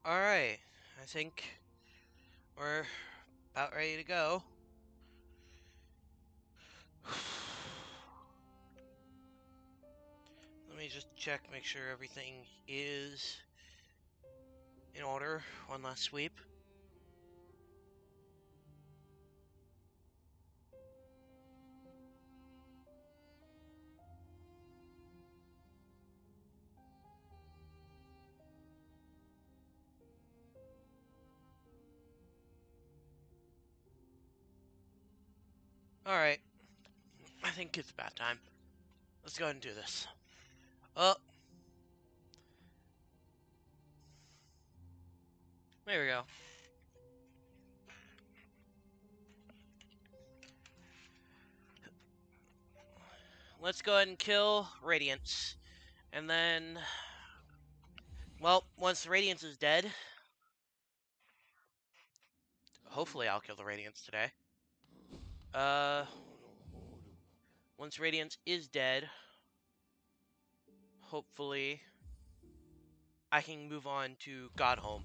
Alright, I think we're about ready to go. Let me just check, make sure everything is in order. One last sweep. Alright, I think it's about time. Let's go ahead and do this. Oh, there we go. Let's go ahead and kill Radiance. And then, well, once the Radiance is dead, hopefully I'll kill the Radiance today. Once Radiance is dead, hopefully I can move on to Godhome.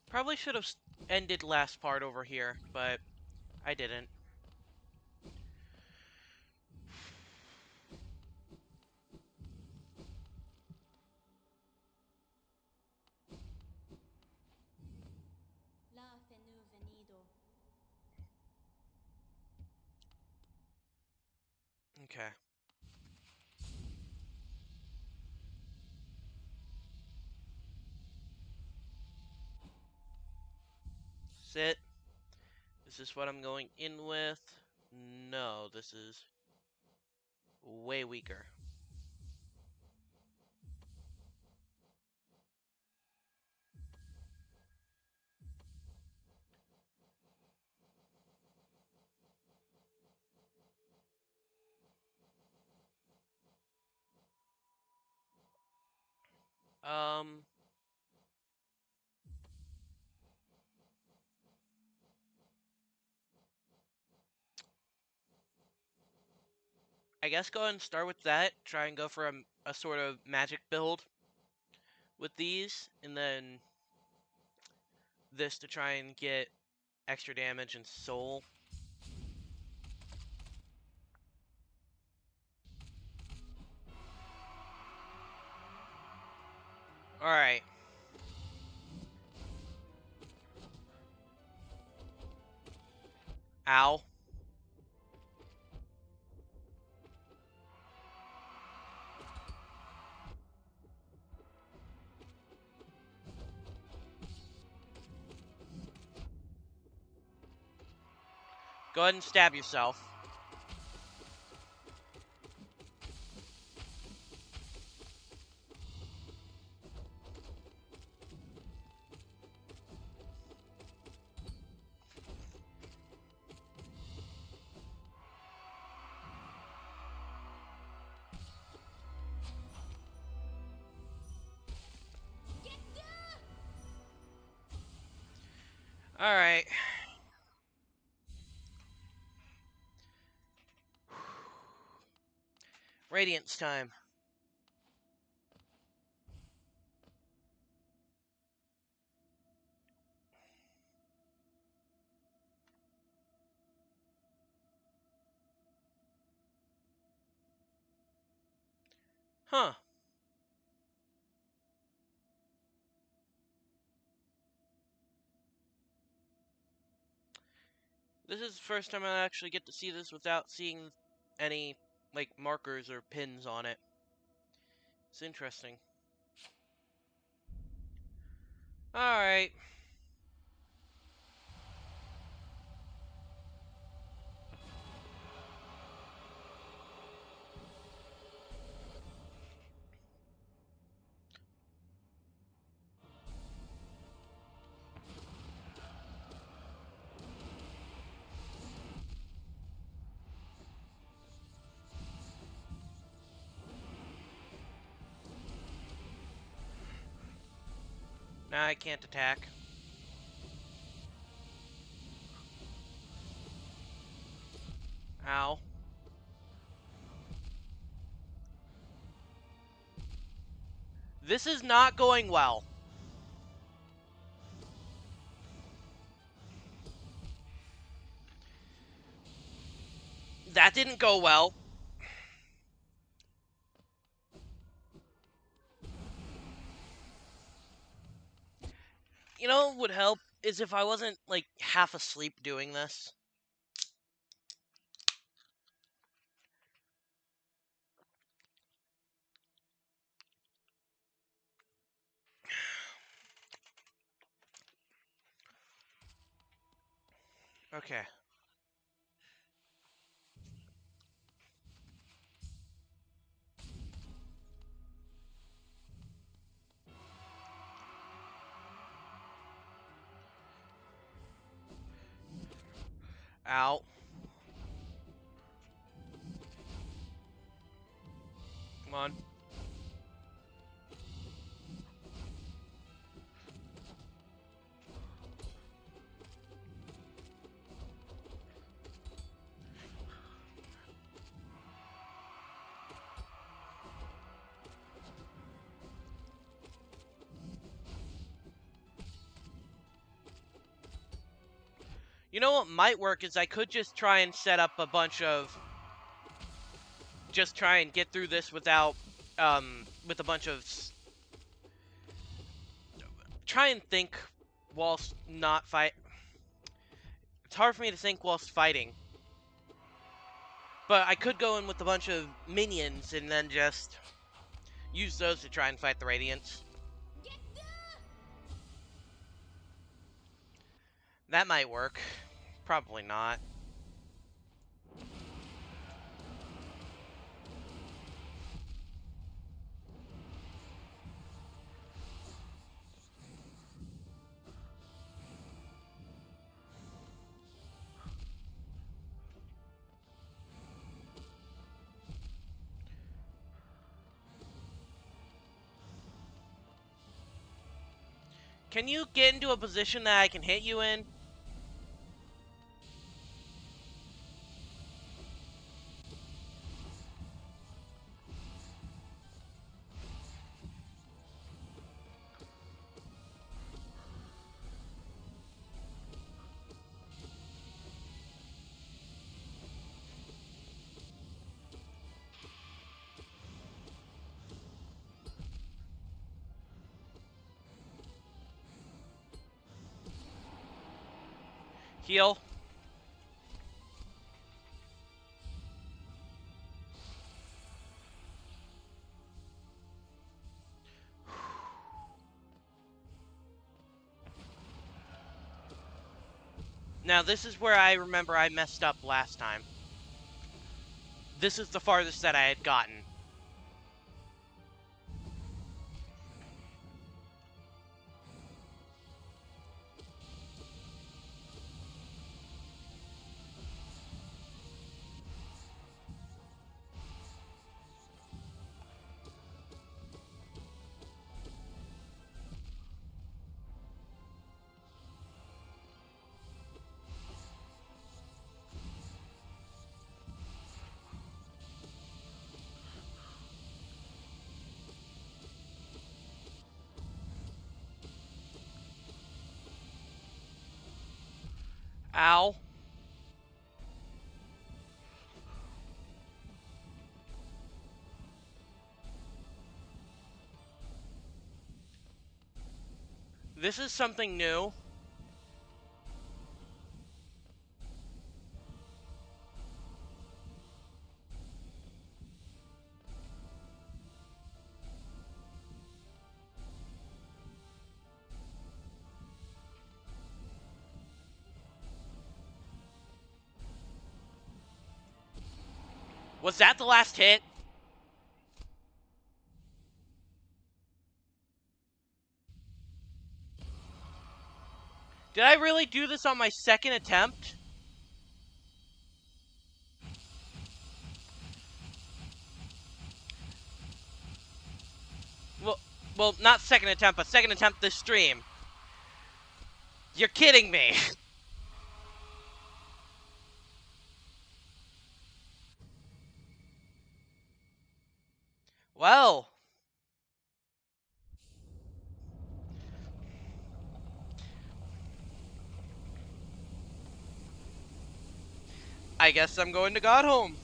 Probably should have ended last part over here, but I didn't. Okay. Sit. Is this what I'm going in with? No, this is way weaker. I guess go ahead and start with that. Try and go for a sort of magic build with these, and then this to try and get extra damage and soul. Alright. Ow. Go ahead and stab yourself. Alright. Radiance time. Huh. This is the first time I actually get to see this without seeing any, like, markers or pins on it. It's interesting. Alright. I can't attack. Ow. This is not going well. That didn't go well. You know what would help is if I wasn't, like, half asleep doing this. Okay. Ow. Come on. You know what might work is I could just try and set up a bunch of... Just try and get through this without, with a bunch of... Try and think whilst not fight... It's hard for me to think whilst fighting. But I could go in with a bunch of minions and then just use those to try and fight the Radiants. That might work. Probably not. Can you get into a position that I can hit you in? Heal. Now, this is where I remember I messed up last time. This is the farthest that I had gotten. Ow. This is something new. Was that the last hit? Did I really do this on my second attempt? Well, not second attempt, but second attempt this stream. You're kidding me. Well, I guess I'm going to God Home.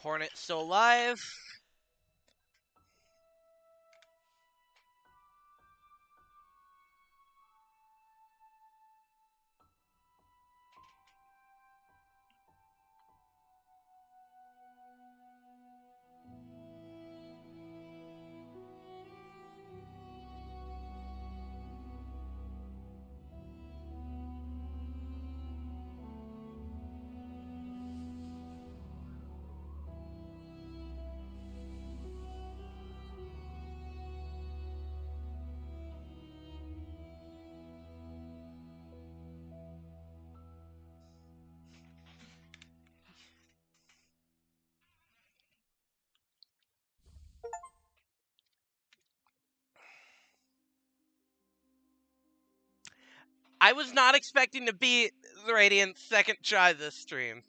Hornet still alive. I was not expecting to beat the Radiant second try this stream.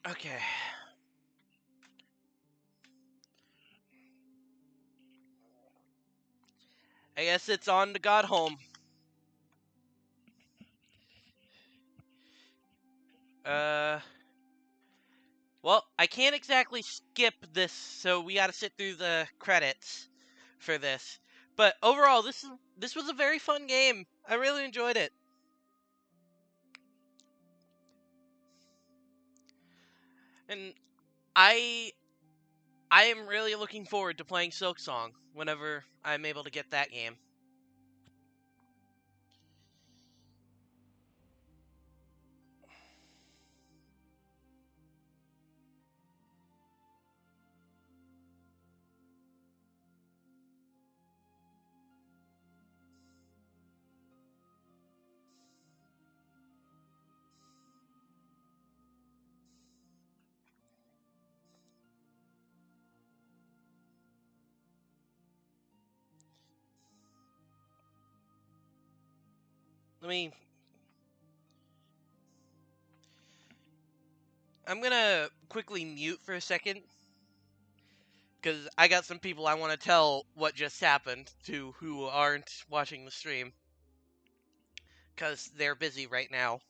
Okay. I guess it's on to God Home. Uh, well, I can't exactly skip this, so we got to sit through the credits for this. But overall, this was a very fun game. I really enjoyed it. And I I am really looking forward to playing Silk Song whenever I'm able to get that game. Let me I'm gonna quickly mute for a second because I got some people I want to tell what just happened to who aren't watching the stream because they're busy right now.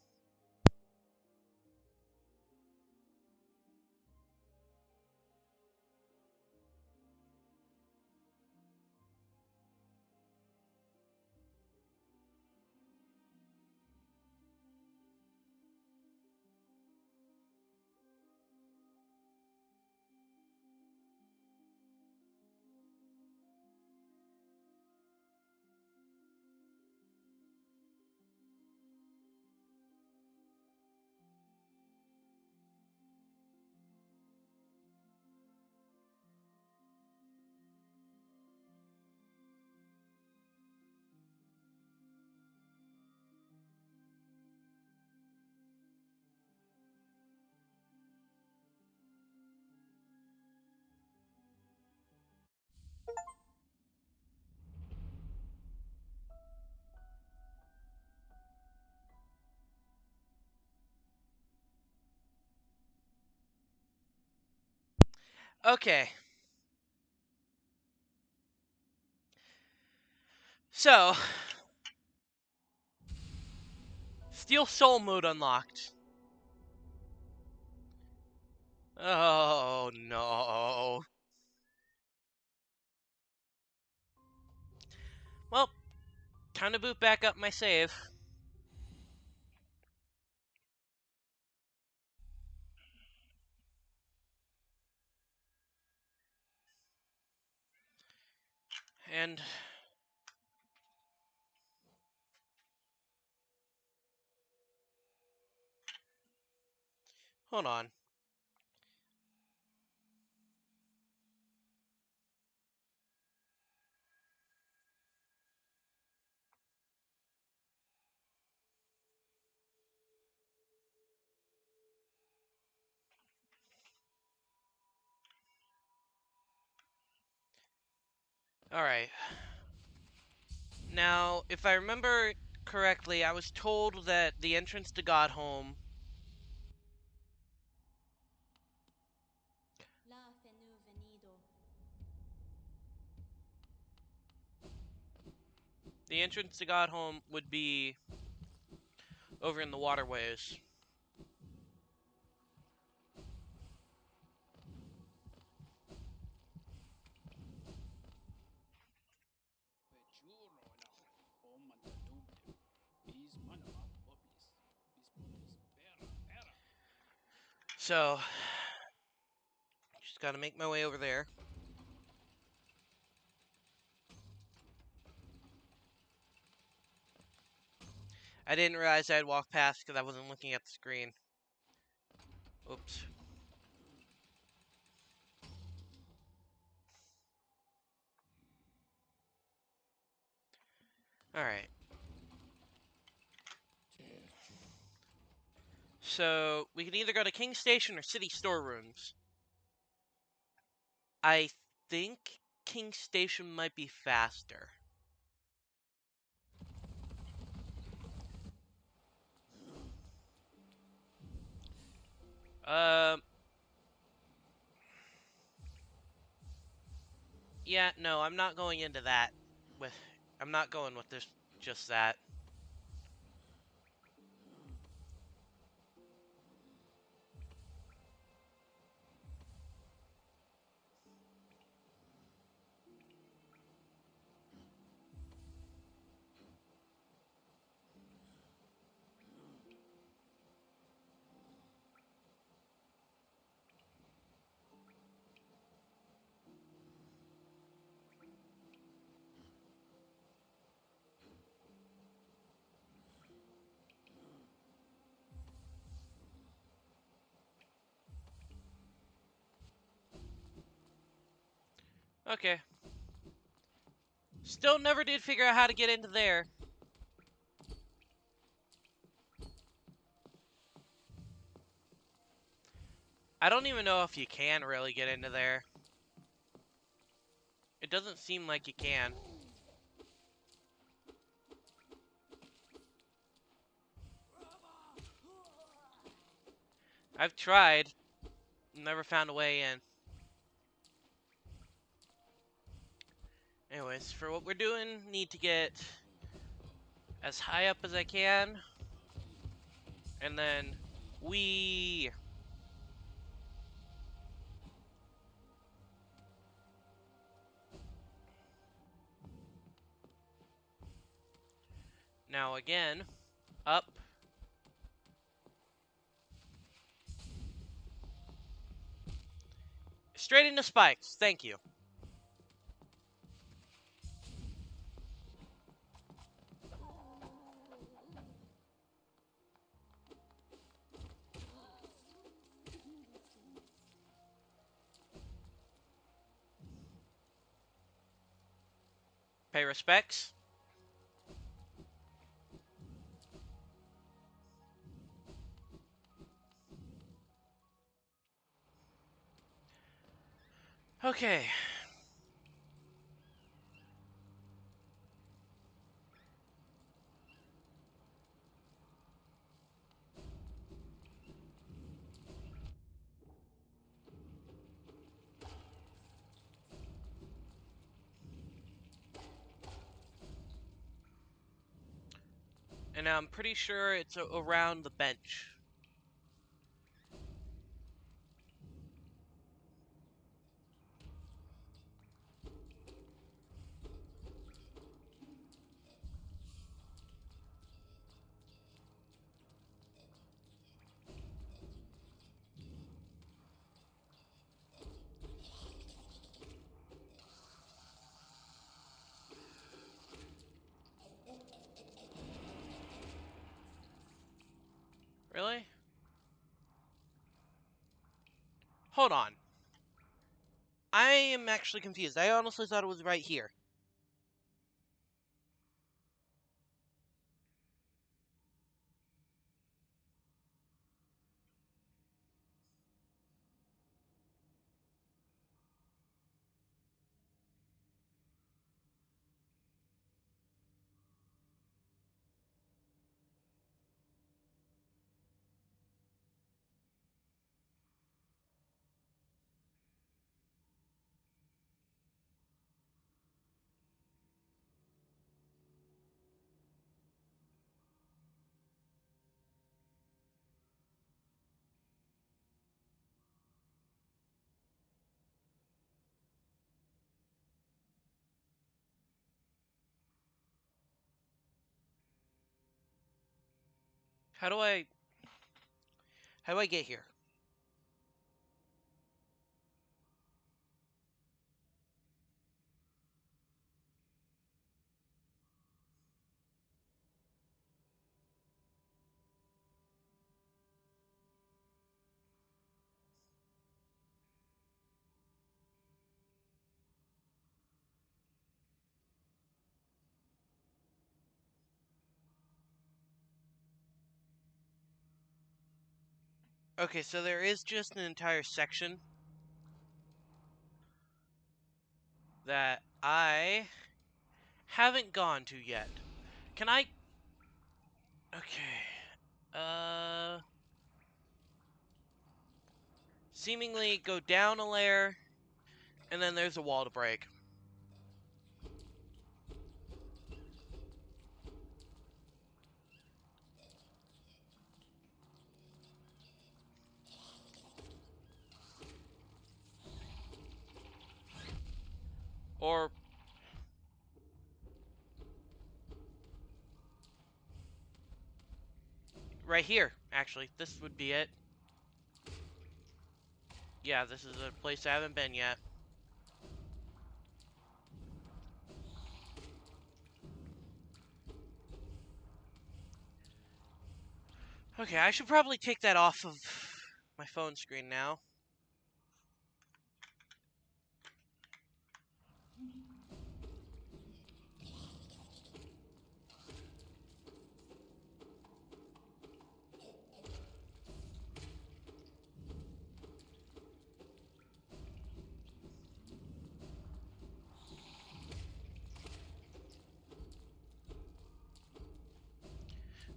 Okay, so Steel Soul mode unlocked. Oh no. Time to boot back up my save. And hold on. Alright. Now, if I remember correctly, I was told that the entrance to Godhome would be over in the waterways. So, just gotta make my way over there. I didn't realize I'd walked past because I wasn't looking at the screen. Oops. Alright. So, we can either go to King Station or City Storerooms. I think King Station might be faster. Yeah, no, I'm not going into that I'm not going with this, just that. Okay. Still never did figure out how to get into there. I don't even know if you can really get into there. It doesn't seem like you can. I've tried. Never found a way in. Anyways, for what we're doing, need to get as high up as I can. And then we... Now again, up. Straight into spikes, thank you. Pay respects. Okay. And I'm pretty sure it's around the bench. Really? Hold on. I am actually confused. I honestly thought it was right here. How do I... How do I get here? Okay, so there is just an entire section that I haven't gone to yet. Can I... Okay. Seemingly go down a layer, and then there's a wall to break. Or... Right here, actually. This would be it. Yeah, this is a place I haven't been yet. Okay, I should probably take that off of my phone screen now.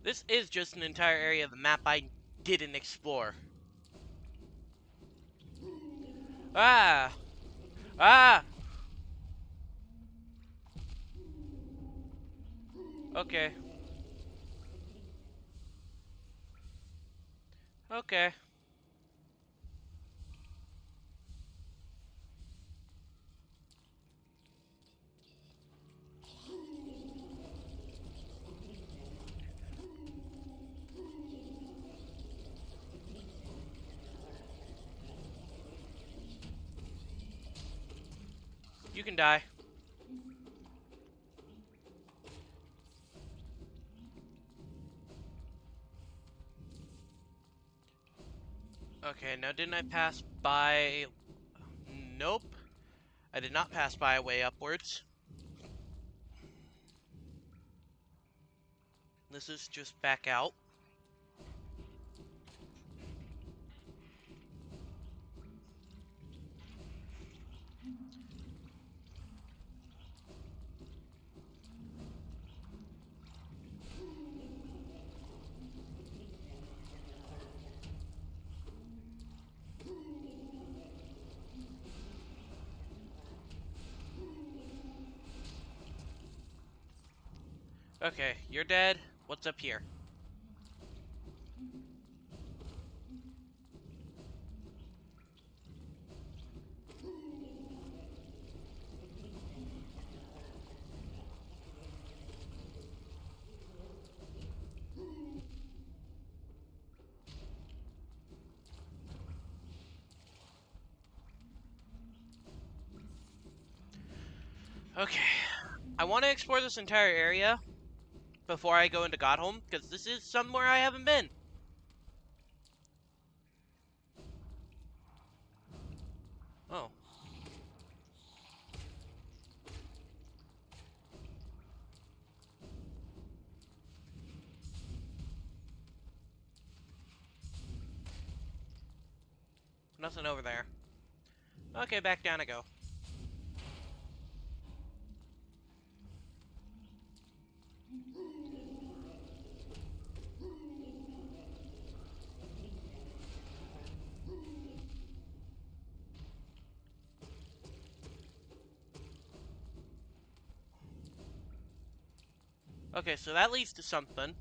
This is just an entire area of the map I didn't explore. Ah! Ah! Okay. Okay. You can die. Okay, now didn't I pass by... Nope. I did not pass by a way upwards. This is just back out. Okay, you're dead. What's up here? Okay. I want to explore this entire area before I go into Godholm, because this is somewhere I haven't been. Nothing over there. Okay, back down I go. Okay, so that leads to something.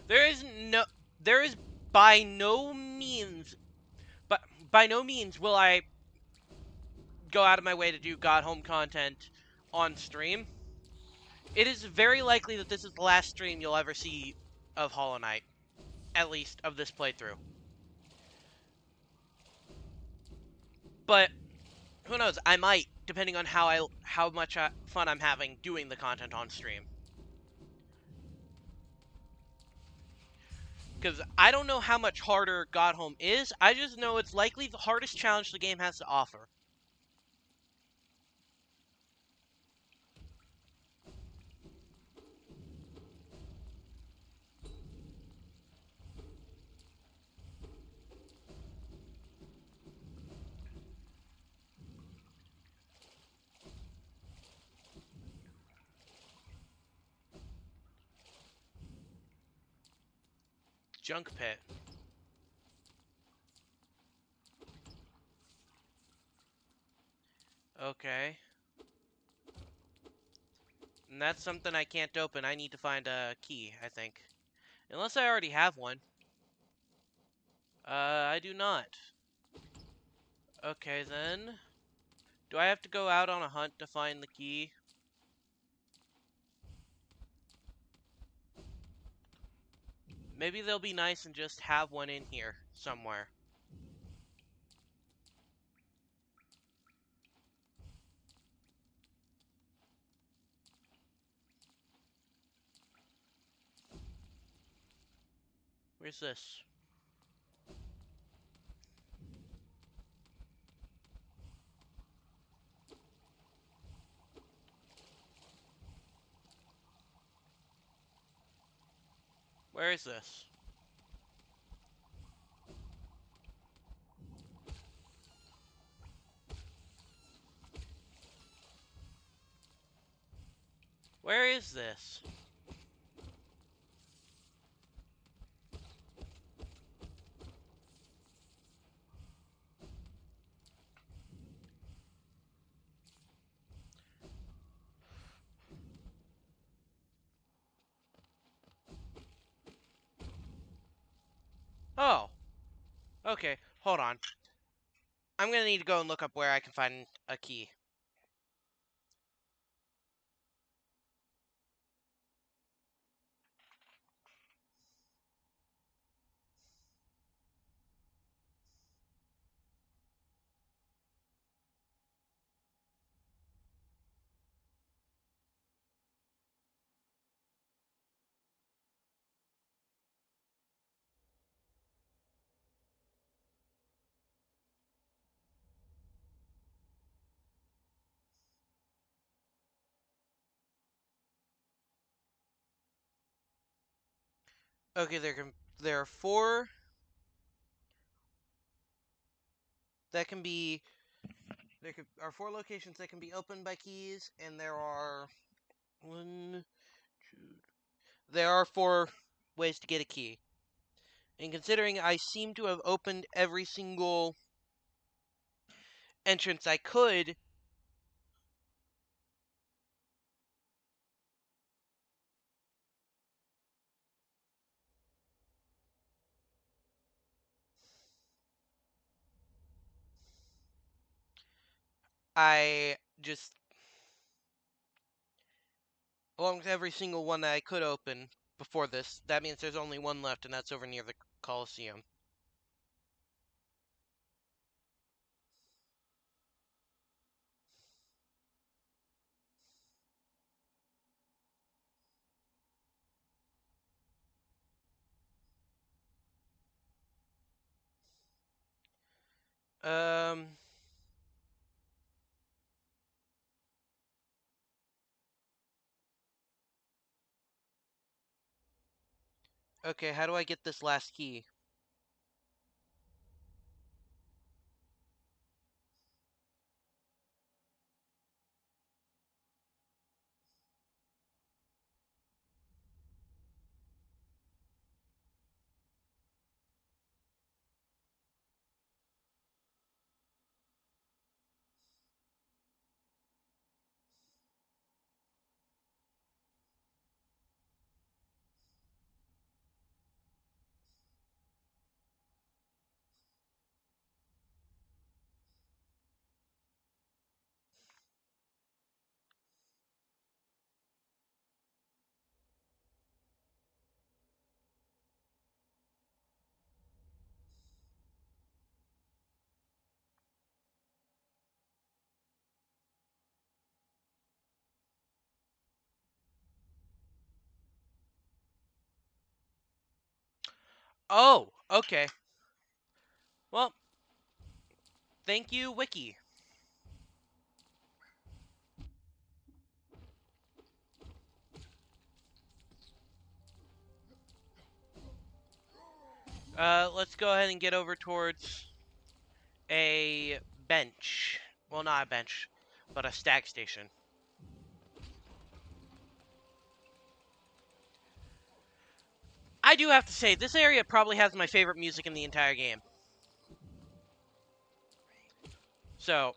There is no... There is by no means... But by no means will I go out of my way to do God Home content on stream. It is very likely that this is the last stream you'll ever see of Hollow Knight. At least, of this playthrough. But, who knows, I might, depending on how much fun I'm having doing the content on stream. Because I don't know how much harder God Home is, I just know it's likely the hardest challenge the game has to offer. Junk Pit. Okay. And that's something I can't open. I need to find a key, I think. Unless I already have one. I do not. Okay, then. Do I have to go out on a hunt to find the key? Maybe they'll be nice and just have one in here somewhere. Where's this? Where is this? Where is this? Oh. Okay, hold on. I'm gonna need to go and look up where I can find a key. Okay, there are four that can be are four locations that can be opened by keys, and there are one, two. There are four ways to get a key. And considering I seem to have opened every single entrance I could, I just, along with every single one that I could open before this, that means there's only one left, and that's over near the Coliseum. Um, Okay, how do I get this last key? Oh, okay. Well, thank you, Wiki. Let's go ahead and get over towards a bench. Well, not a bench, but a stag station. I do have to say, this area probably has my favorite music in the entire game. So,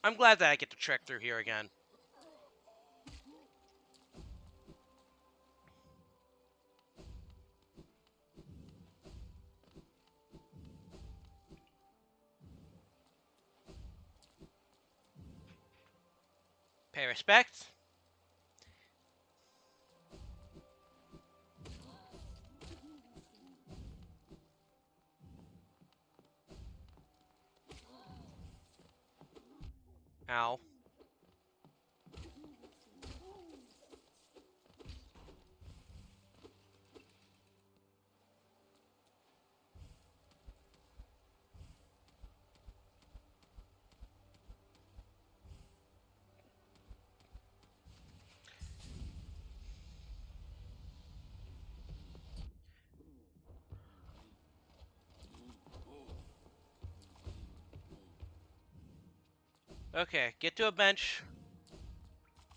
I'm glad that I get to trek through here again. Pay respects. Ow. Okay, get to a bench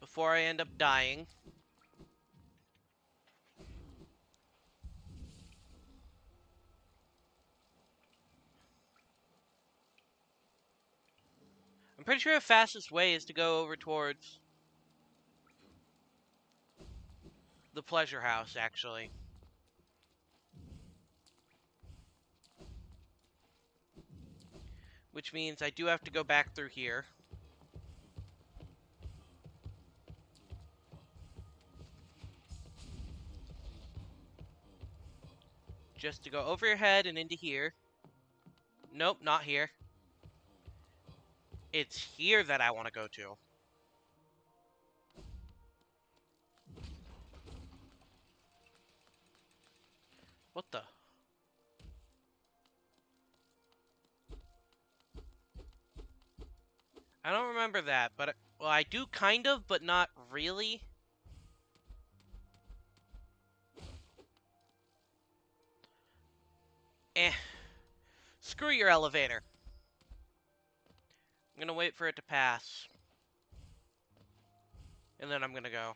before I end up dying. I'm pretty sure the fastest way is to go over towards the pleasure house, actually. Which means I do have to go back through here. Just to go over your head and into here. Nope, not here. It's here that I want to go to. What the? I don't remember that, but... Well, I do kind of, but not really. Eh. Screw your elevator. I'm gonna wait for it to pass. And then I'm gonna go.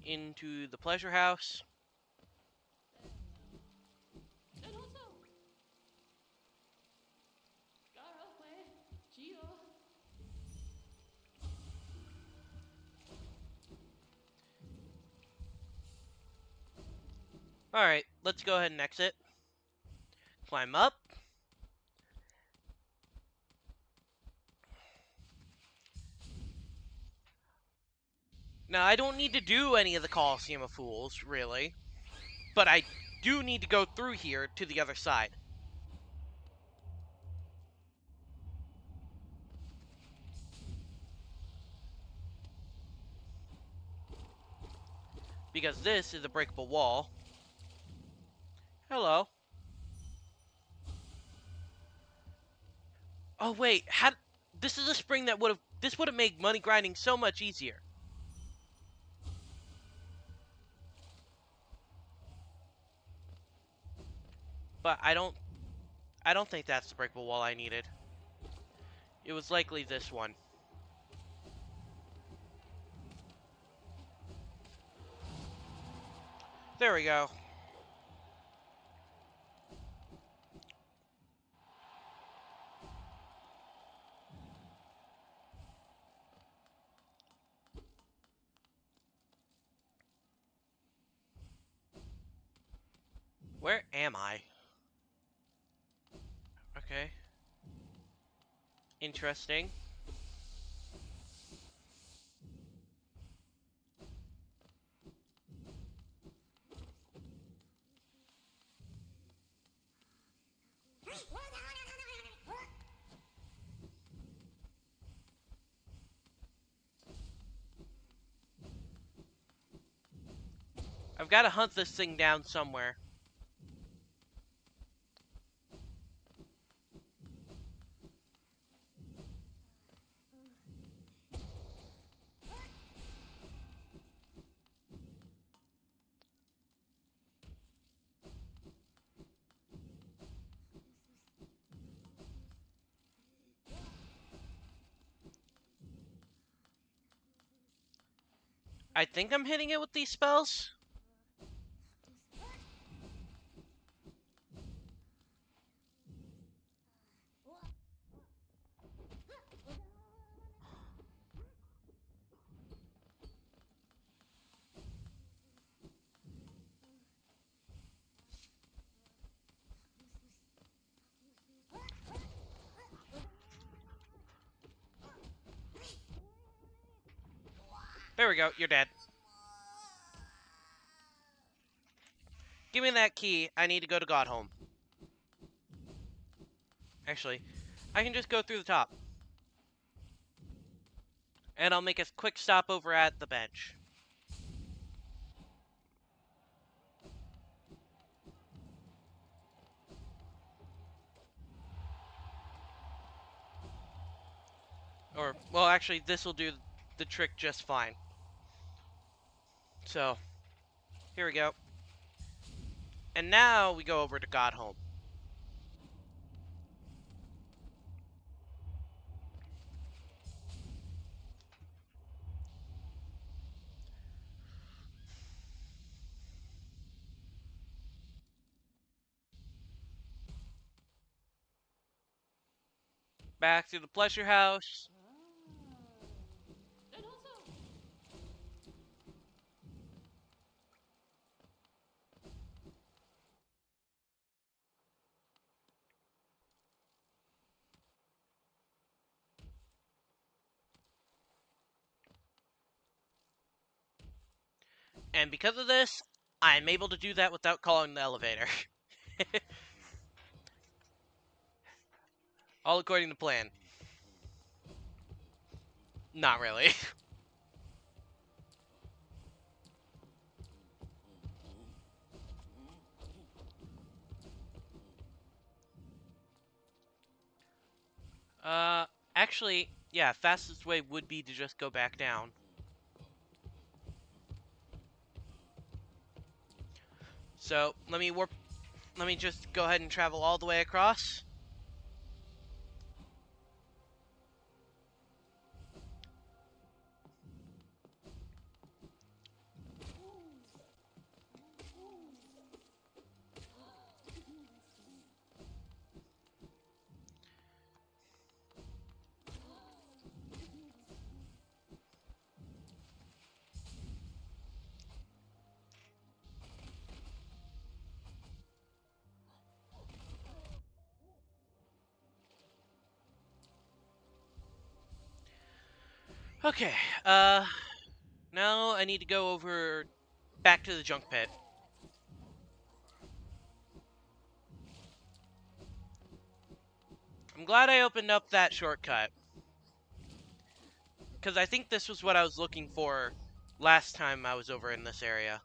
Into the pleasure house. Alright, let's go ahead and exit. Climb up. Now, I don't need to do any of the Coliseum of Fools, really. But I do need to go through here to the other side. Because this is a breakable wall. Hello. Oh wait, this is a spring that would have made money grinding so much easier. But I don't think that's the breakable wall I needed. It was likely this one. There we go. Where am I? Okay. Interesting. I've got to hunt this thing down somewhere. I think I'm hitting it with these spells. There we go, you're dead. Give me that key, I need to go to Godhome. Actually, I can just go through the top. And I'll make a quick stop over at the bench. Or, well, actually, this will do the trick just fine. So, here we go. And now we go over to Godhome. Back to the pleasure house. And because of this, I'm able to do that without calling the elevator. All according to plan. Not really. Uh, actually, yeah, fastest way would be to just go back down. So, let me just go ahead and travel all the way across. Okay, now I need to go over back to the junk pit. I'm glad I opened up that shortcut. Because I think this was what I was looking for last time I was over in this area.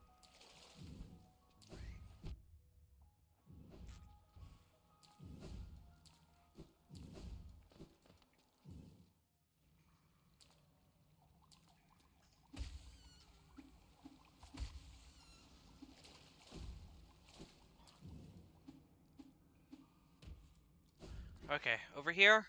Okay, over here.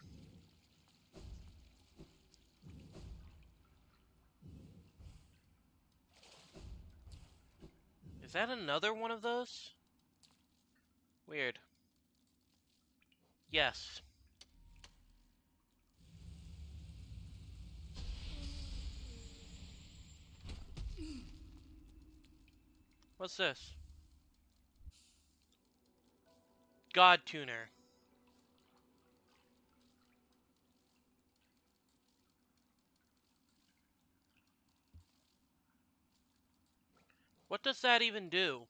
Is that another one of those? Weird. Yes. What's this? God Tuner. What does that even do?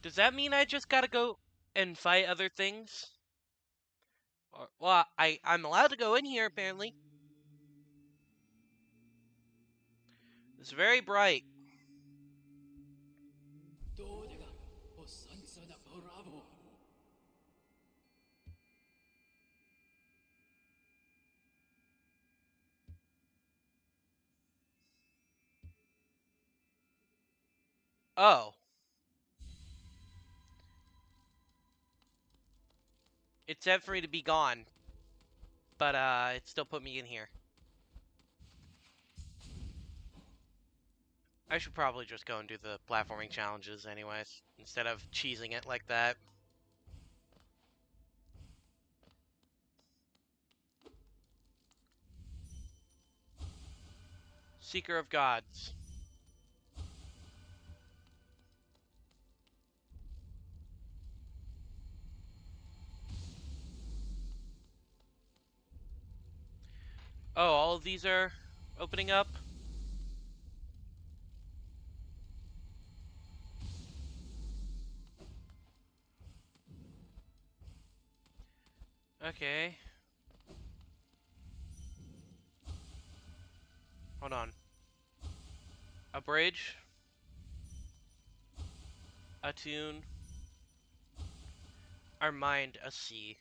Does that mean I just gotta go and fight other things? Well, I'm allowed to go in here, apparently. It's very bright. Oh. It said for me to be gone. But, it still put me in here. I should probably just go and do the platforming challenges anyways, instead of cheesing it like that. Seeker of Gods. Oh, all of these are opening up? Okay. Hold on. A bridge. A tune. Our mind a sea.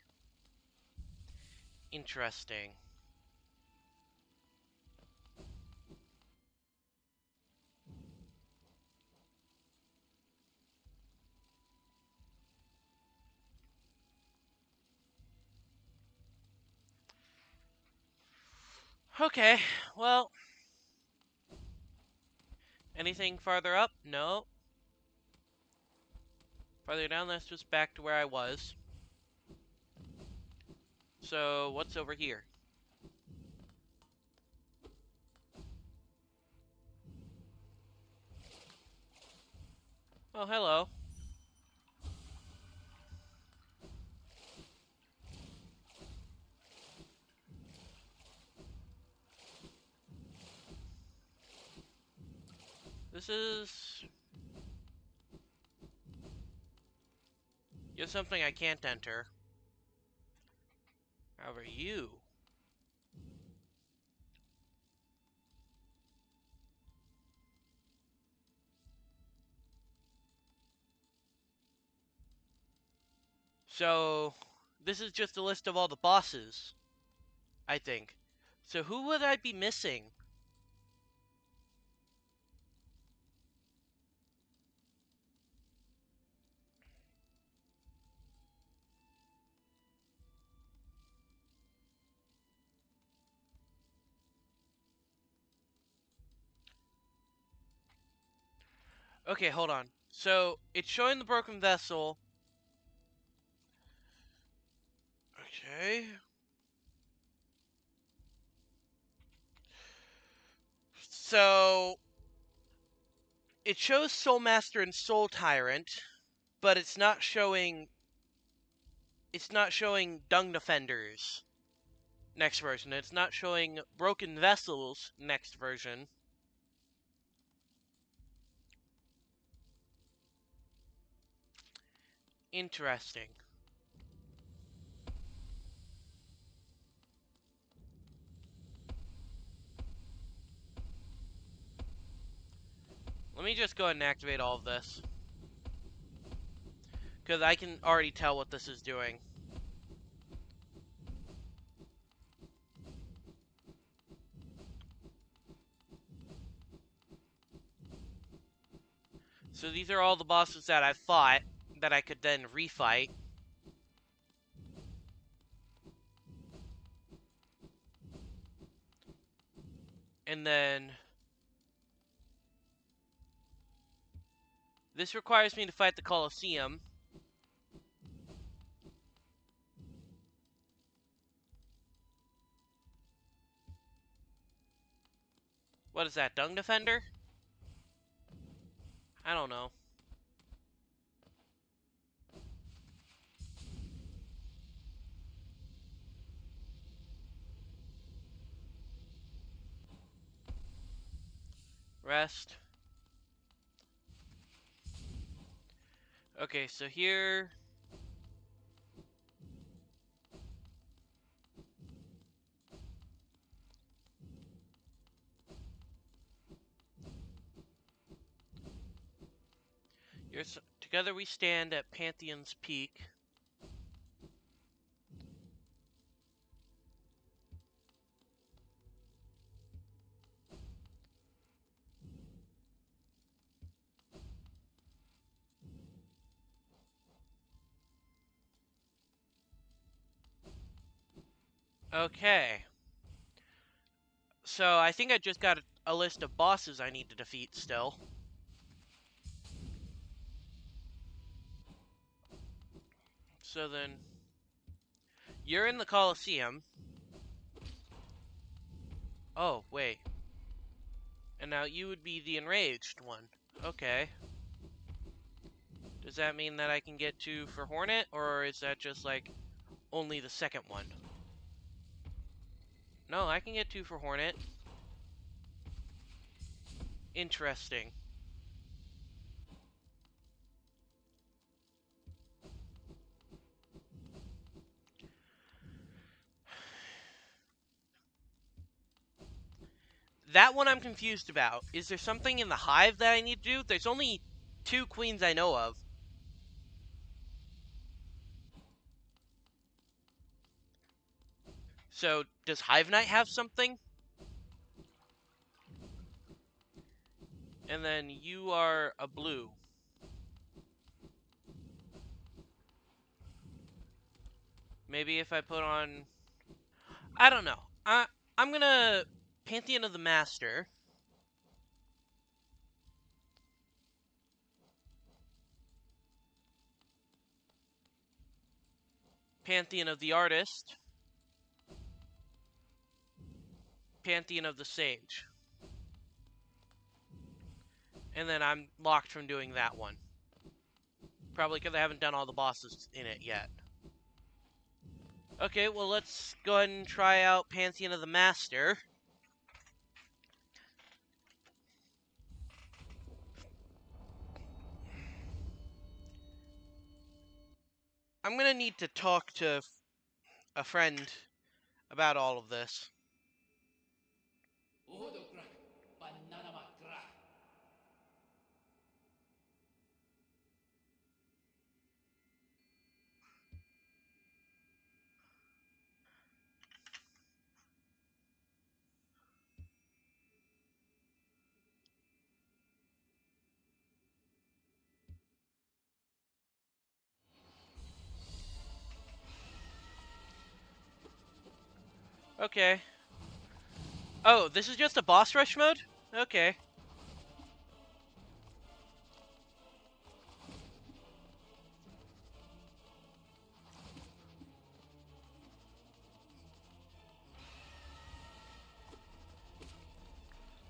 Interesting. Okay, well. Anything farther up? No. Farther down, that's just back to where I was. So, what's over here? Oh, hello. This is... You're something I can't enter. However, you... So, this is just a list of all the bosses, I think. So who would I be missing? Okay, hold on. So, it's showing the broken vessel. Okay. So, it shows Soul Master and Soul Tyrant, but it's not showing Dung Defenders next version. It's not showing Broken Vessels next version. Interesting. Let me just go ahead and activate all of this. Because I can already tell what this is doing. So these are all the bosses that I fought that I could then refight. And then this requires me to fight the Colosseum. What is that, Dung Defender? I don't know. Rest. Okay, so here... Together we stand at Pantheon's peak. Okay. So I think I just got a list of bosses I need to defeat still. So then... You're in the Colosseum. Oh, wait. And now you would be the enraged one. Okay. Does that mean that I can get 2 for Hornet? Or is that just, like, only the second one? No, I can get 2 for Hornet. Interesting. That one I'm confused about. Is there something in the hive that I need to do? There's only 2 queens I know of. So, does Hive Knight have something? And then you are a blue. Maybe if I put on... I don't know. I'm gonna... Pantheon of the Master. Pantheon of the Artist. Pantheon of the Sage. And then I'm locked from doing that one. Probably because I haven't done all the bosses in it yet. Okay, well let's go ahead and try out Pantheon of the Master. I'm gonna need to talk to a friend about all of this. Okay. Oh, this is just a boss rush mode? Okay.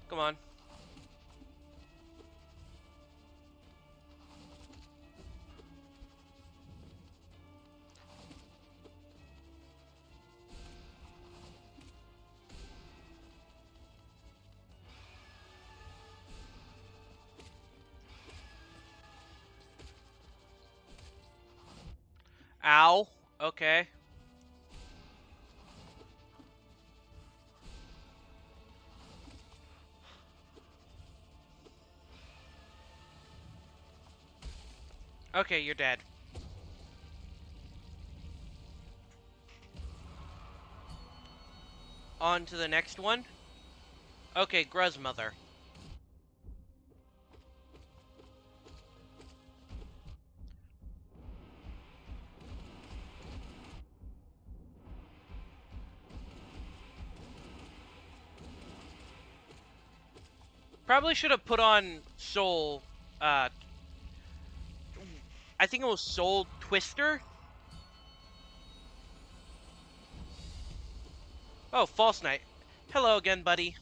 Come on. Ow. Okay. Okay, you're dead. On to the next one. Okay, Gruzmother. Probably should have put on Soul, I think it was Soul Twister? Oh, False Knight. Hello again, buddy.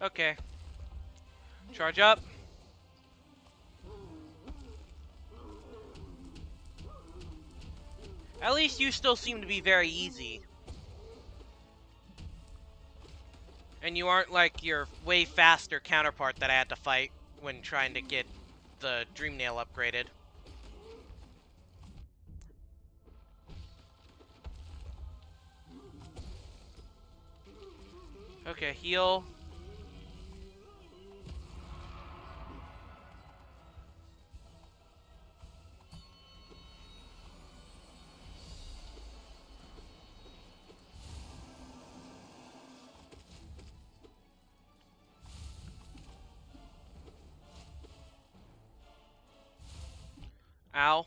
Okay. Charge up. At least you still seem to be very easy. And you aren't like your way faster counterpart that I had to fight when trying to get the Dream Nail upgraded. Okay, heal. Ow.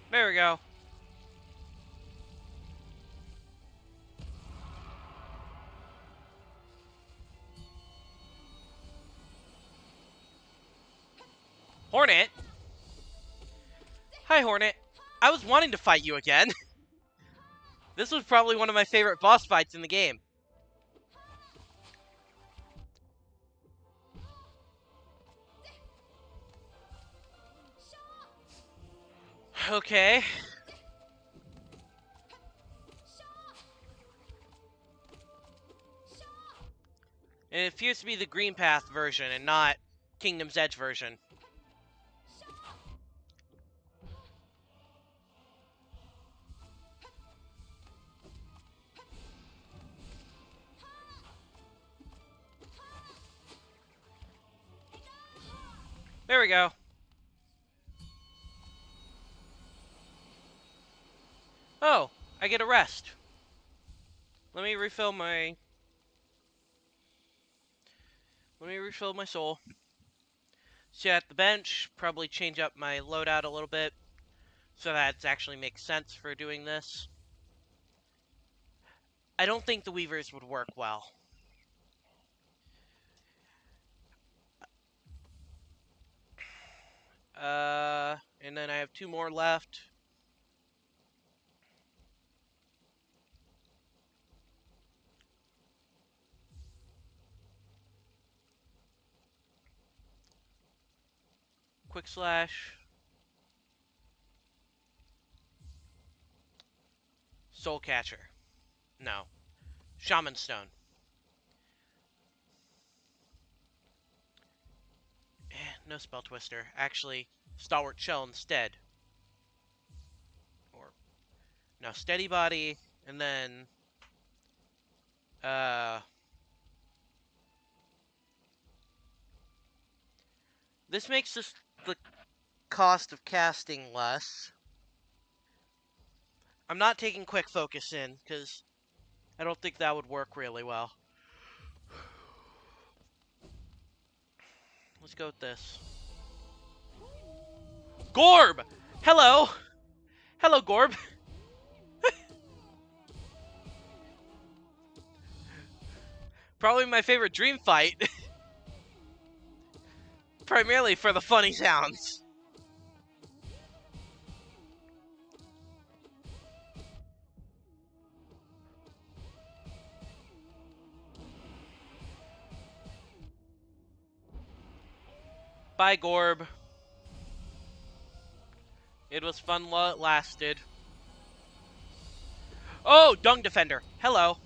There we go. Hornet? Hi, Hornet. I was wanting to fight you again. This was probably one of my favorite boss fights in the game. Okay. And it appears to be the Green Path version and not Kingdom's Edge version. There we go. Oh, I get a rest. Let me refill my... soul. Sit at the bench, probably change up my loadout a little bit, so that it actually makes sense for doing this. I don't think the Weavers would work well. And then I have 2 more left. Quick Slash. Soul Catcher. No. Shaman Stone. No Spell Twister. Actually, Stalwart Shell instead. Or, no, Steady Body, and then... This makes this the cost of casting less. I'm not taking quick focus in, because I don't think that would work really well. Let's go with this. Gorb! Hello! Hello, Gorb! Probably my favorite dream fight. Primarily for the funny sounds. Bye, Gorb. It was fun while it lasted. Oh, Dung Defender. Hello.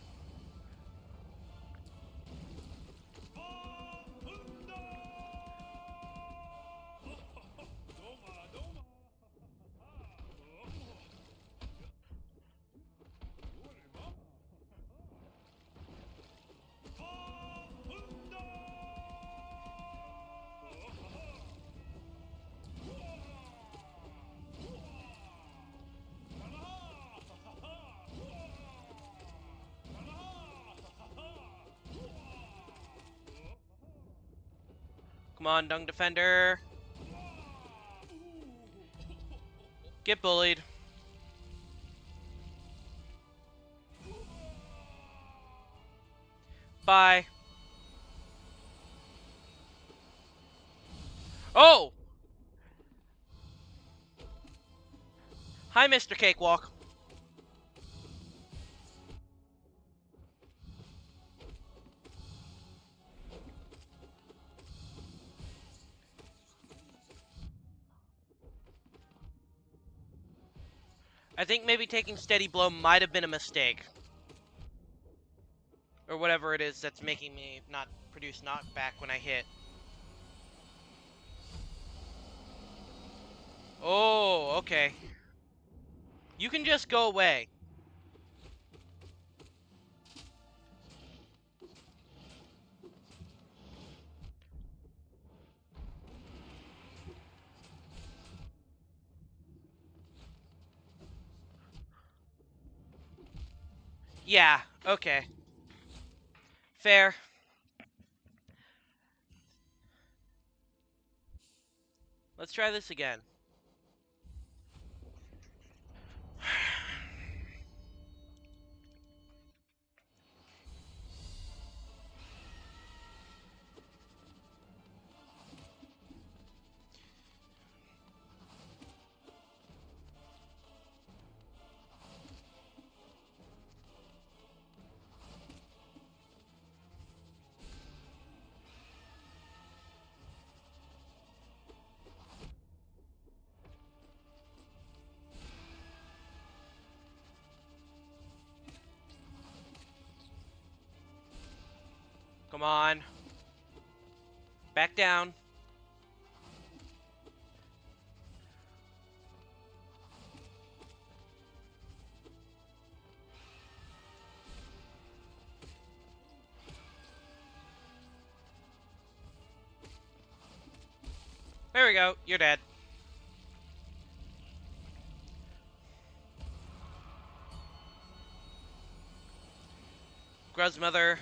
Come on, Dung Defender. Get bullied. Bye. Oh! Hi, Mr. Cakewalk. I think maybe taking Steady Blow might have been a mistake. Or whatever it is that's making me not produce knockback when I hit. Oh, okay. You can just go away. Yeah, okay. Fair. Let's try this again. Come on. Back down. There we go. You're dead. Gruzmother.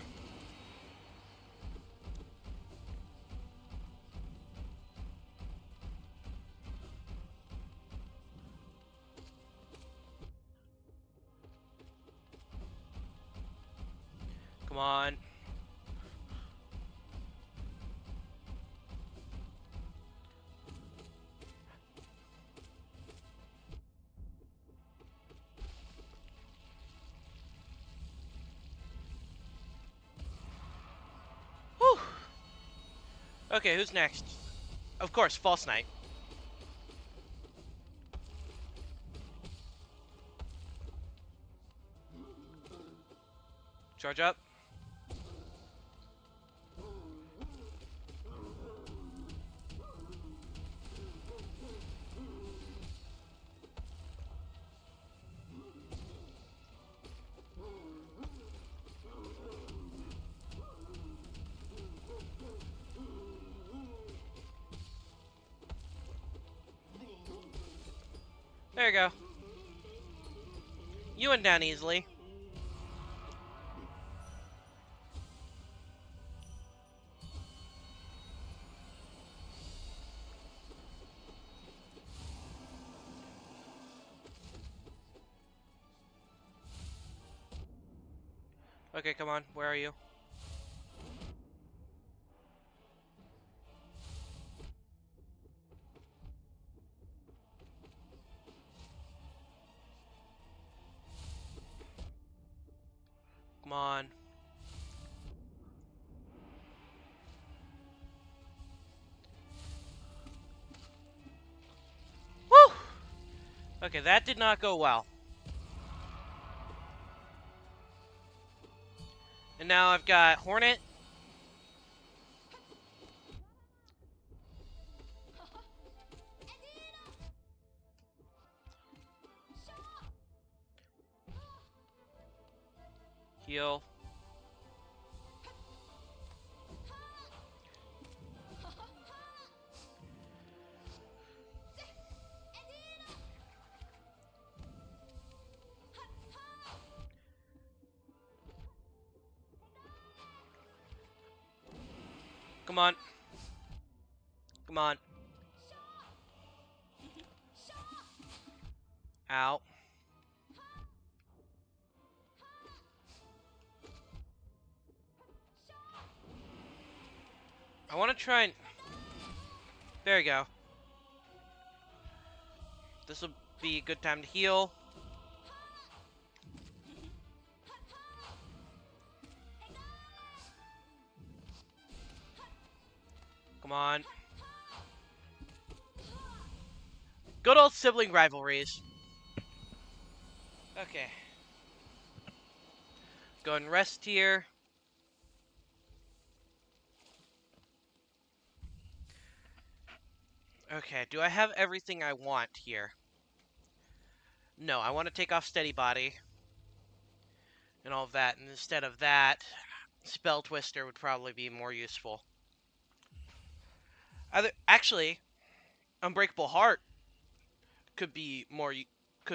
Come on. Whew. Okay, who's next? Of course, False Knight. Charge up. There you go. You went down easily. Okay, come on. Where are you? Come on. Woo! Okay, that did not go well. And now I've got Hornet. Heal. Come on. Come on. Ow. I want to try and... There you go. This will be a good time to heal. Come on. Good old sibling rivalries. Okay. Go and rest here. Okay, do I have everything I want here? No, I want to take off Steady Body. And all of that. And instead of that, Spell Twister would probably be more useful. Actually, Unbreakable Heart could be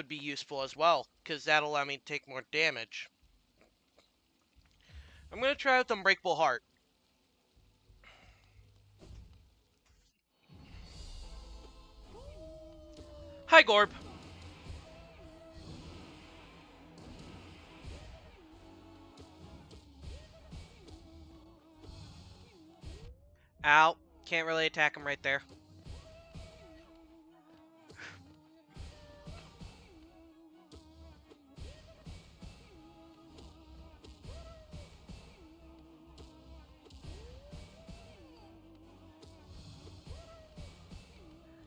useful as well, because that'll allow me to take more damage. I'm gonna try with Unbreakable Heart. Hi, Gorb. Ow. Can't really attack him right there.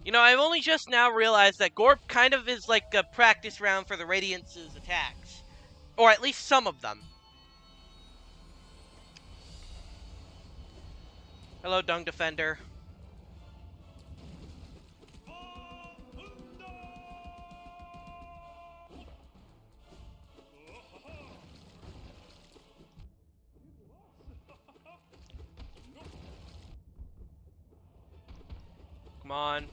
You know, I've only just now realized that Gorb kind of is like a practice round for the Radiance's attacks. Or at least some of them. Hello, Dung Defender. Come on.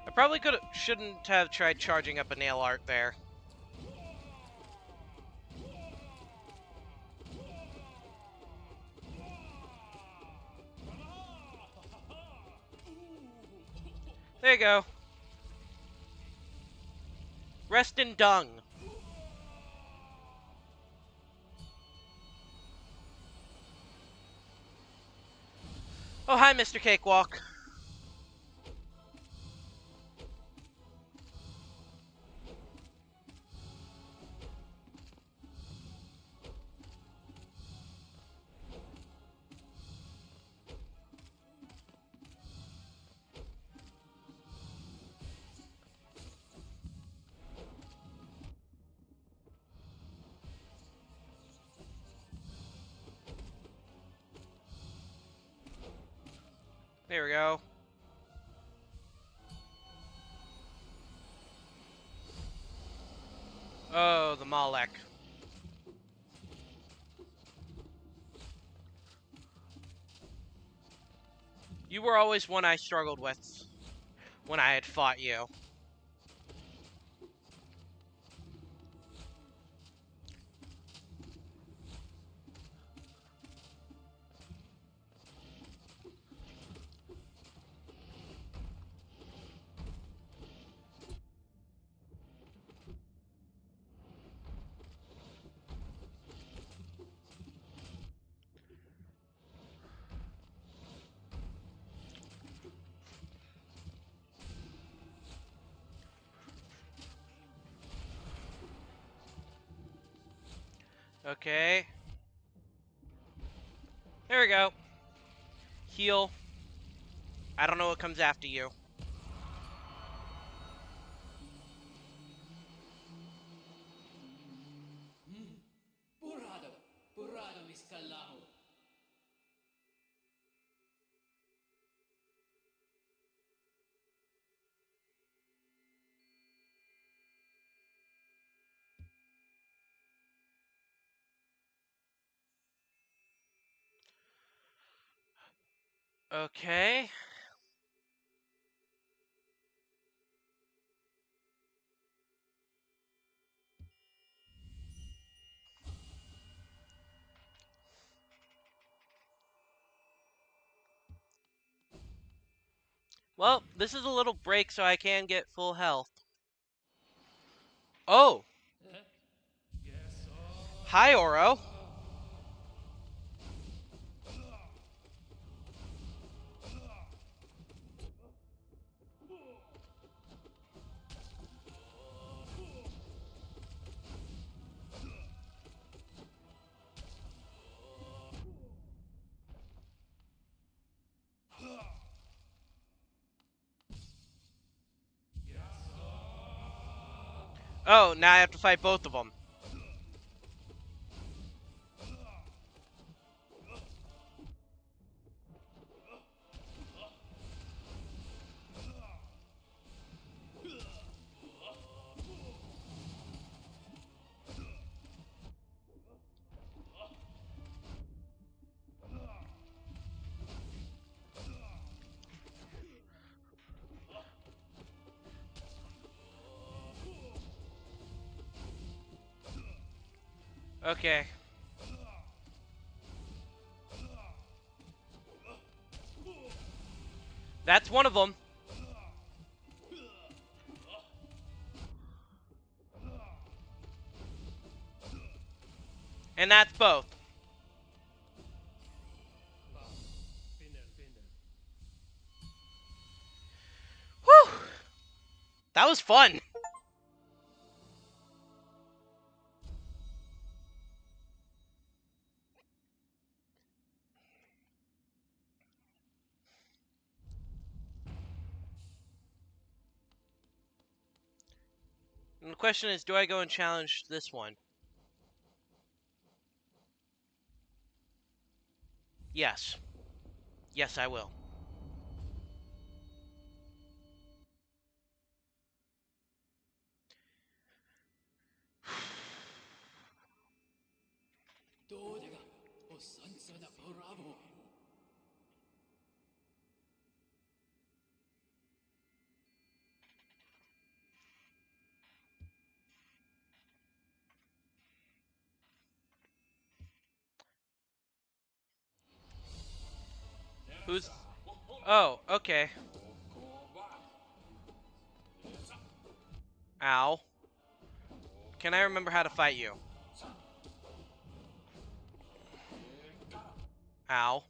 I probably shouldn't have tried charging up a nail art there. There you go. Rest in dung. Oh, hi, Mr. Cakewalk. There we go. the Malek. You were always one I struggled with when I had fought you. Okay. There we go. Heal. I don't know what comes after you. Purado mis calajo. Okay. Well, this is a little break so I can get full health. Oh! Hi, Oro. Oh, now I have to fight both of them. Okay. That's one of them. And that's both. Whew! That was fun. And the question is, do I go and challenge this one? Yes. Yes, I will. Dodega. O sansana bravo. Who's... Oh, okay. Ow. Can I remember how to fight you? Ow.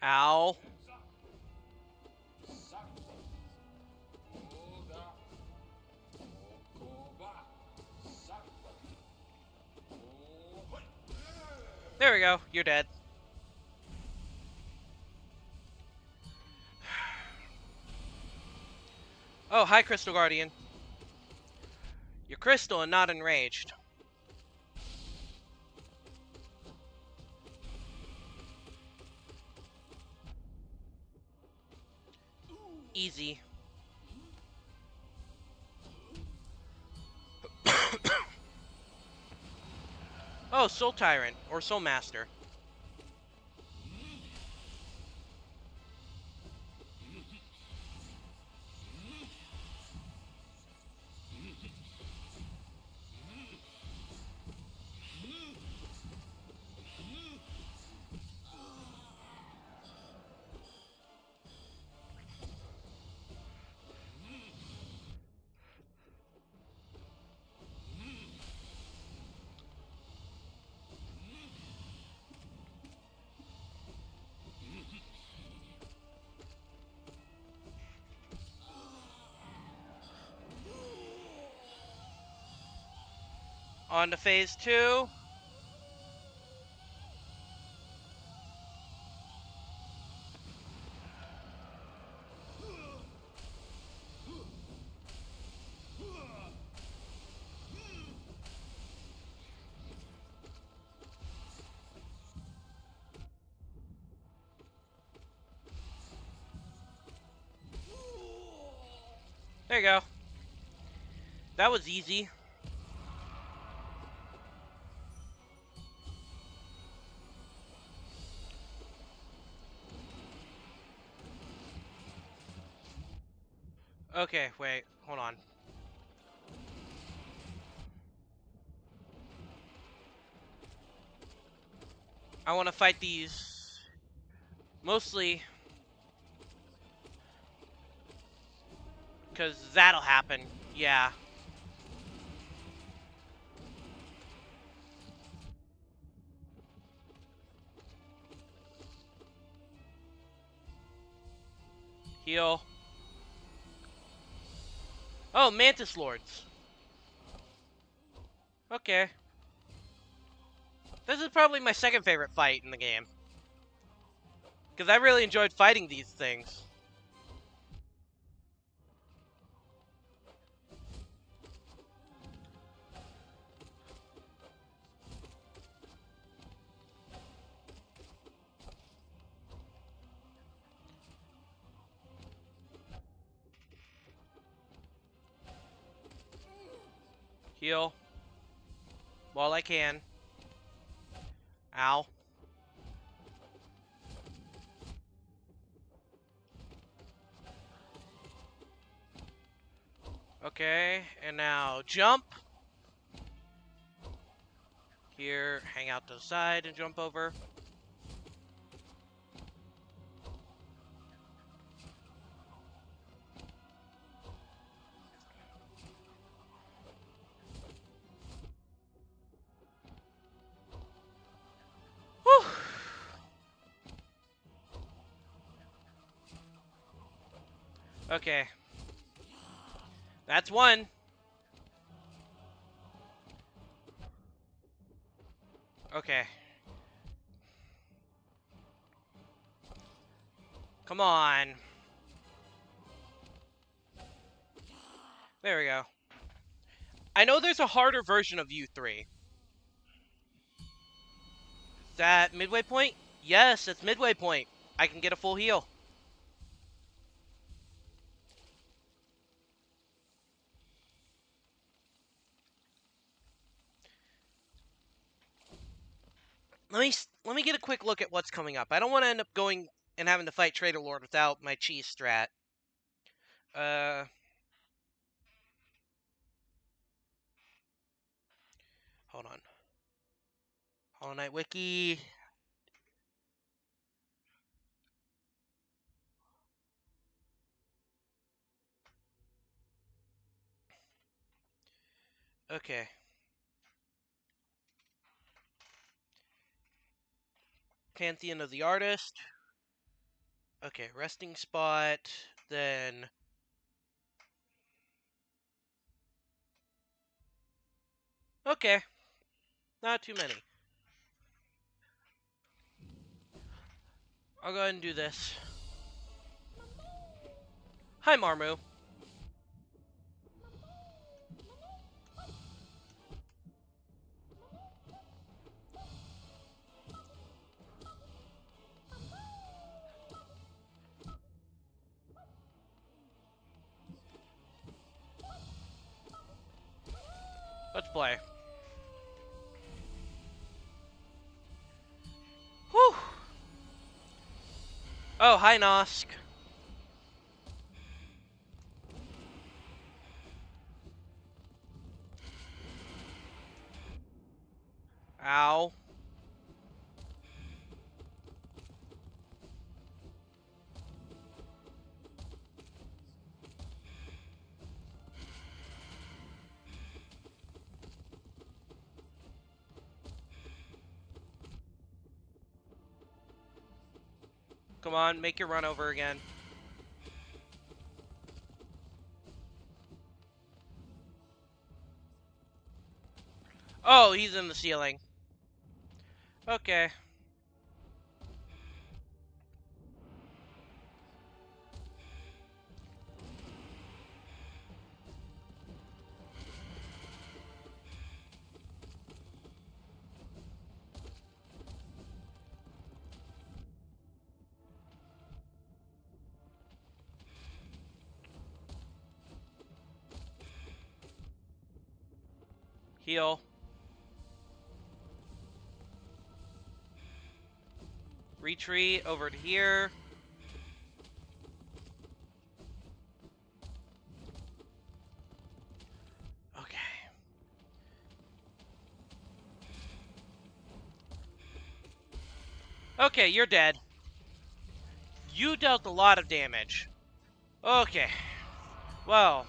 Ow. There we go. You're dead. Oh, hi, Crystal Guardian. You're crystal and not enraged. Easy. Oh, Soul Tyrant. Or Soul Master. On to phase 2. There you go. That was easy. Okay, wait. Hold on. I want to fight these mostly because that'll happen. Yeah. Heal. Oh, Mantis Lords. Okay. This is probably my second favorite fight in the game. Because I really enjoyed fighting these things. Heal. While I can. Ow. Okay, and now jump. Here, hang out to the side and jump over. Whew. Okay. That's one. Okay. Come on. There we go. I know there's a harder version of U3. Is that midway point? Yes, it's midway point. I can get a full heal. Let me get a quick look at what's coming up. I don't want to end up going and having to fight Trader Lord without my cheese strat. Uh, hold on. Hollow Knight Wiki. Okay. Pantheon of the Artist. Okay, resting spot. Then okay, not too many. I'll go ahead and do this. Hi, Marmu. Let's play. Whew. Oh, hi, Nosk. Ow. Come on, make your run over again. Oh, he's in the ceiling. Okay. Heal. Retreat over to here. Okay. Okay, you're dead. You dealt a lot of damage. Okay. Well.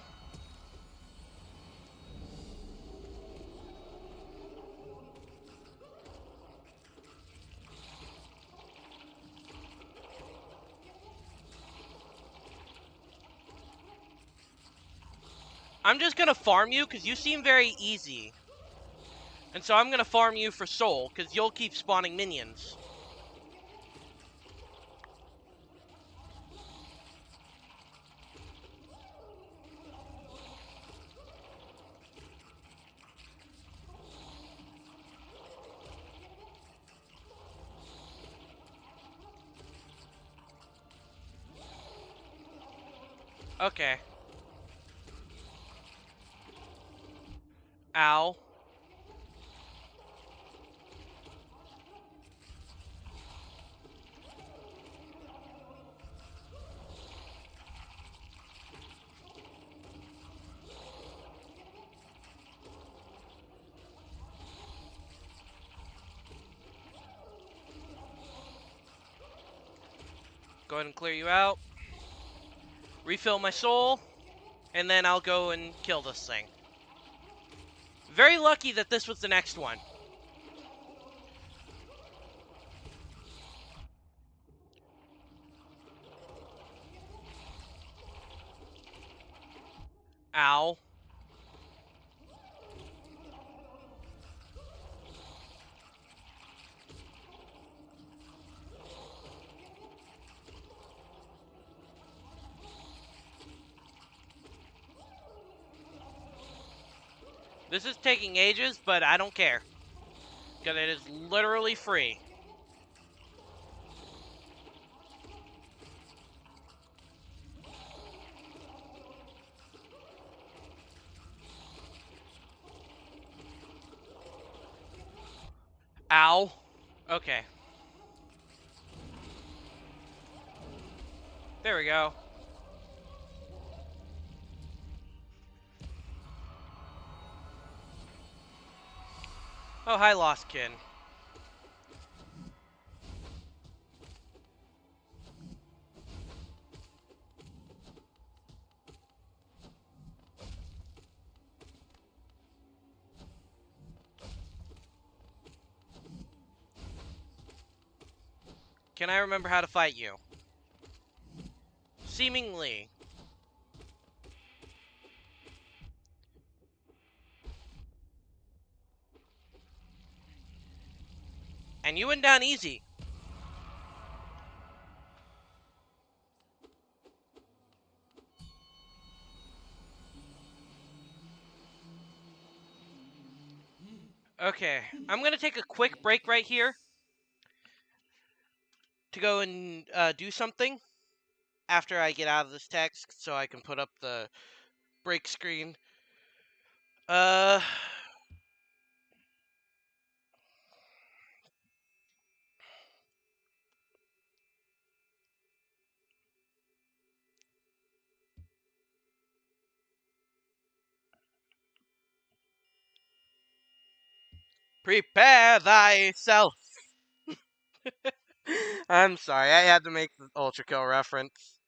I'm just gonna farm you because you seem very easy. And so I'm gonna farm you for soul because you'll keep spawning minions. Okay. Ow. Go ahead and clear you out. Refill my soul. And then I'll go and kill this thing. Very lucky that this was the next one. Ow. This is taking ages, but I don't care. Because it is literally free. Ow. Okay. There we go. Oh, hi, Lost Kin. Can I remember how to fight you? Seemingly. And you went down easy. Okay, I'm gonna take a quick break right here to go and do something after I get out of this text, so I can put up the break screen. Uh, prepare thyself. I'm sorry, I had to make the Ultra Kill reference.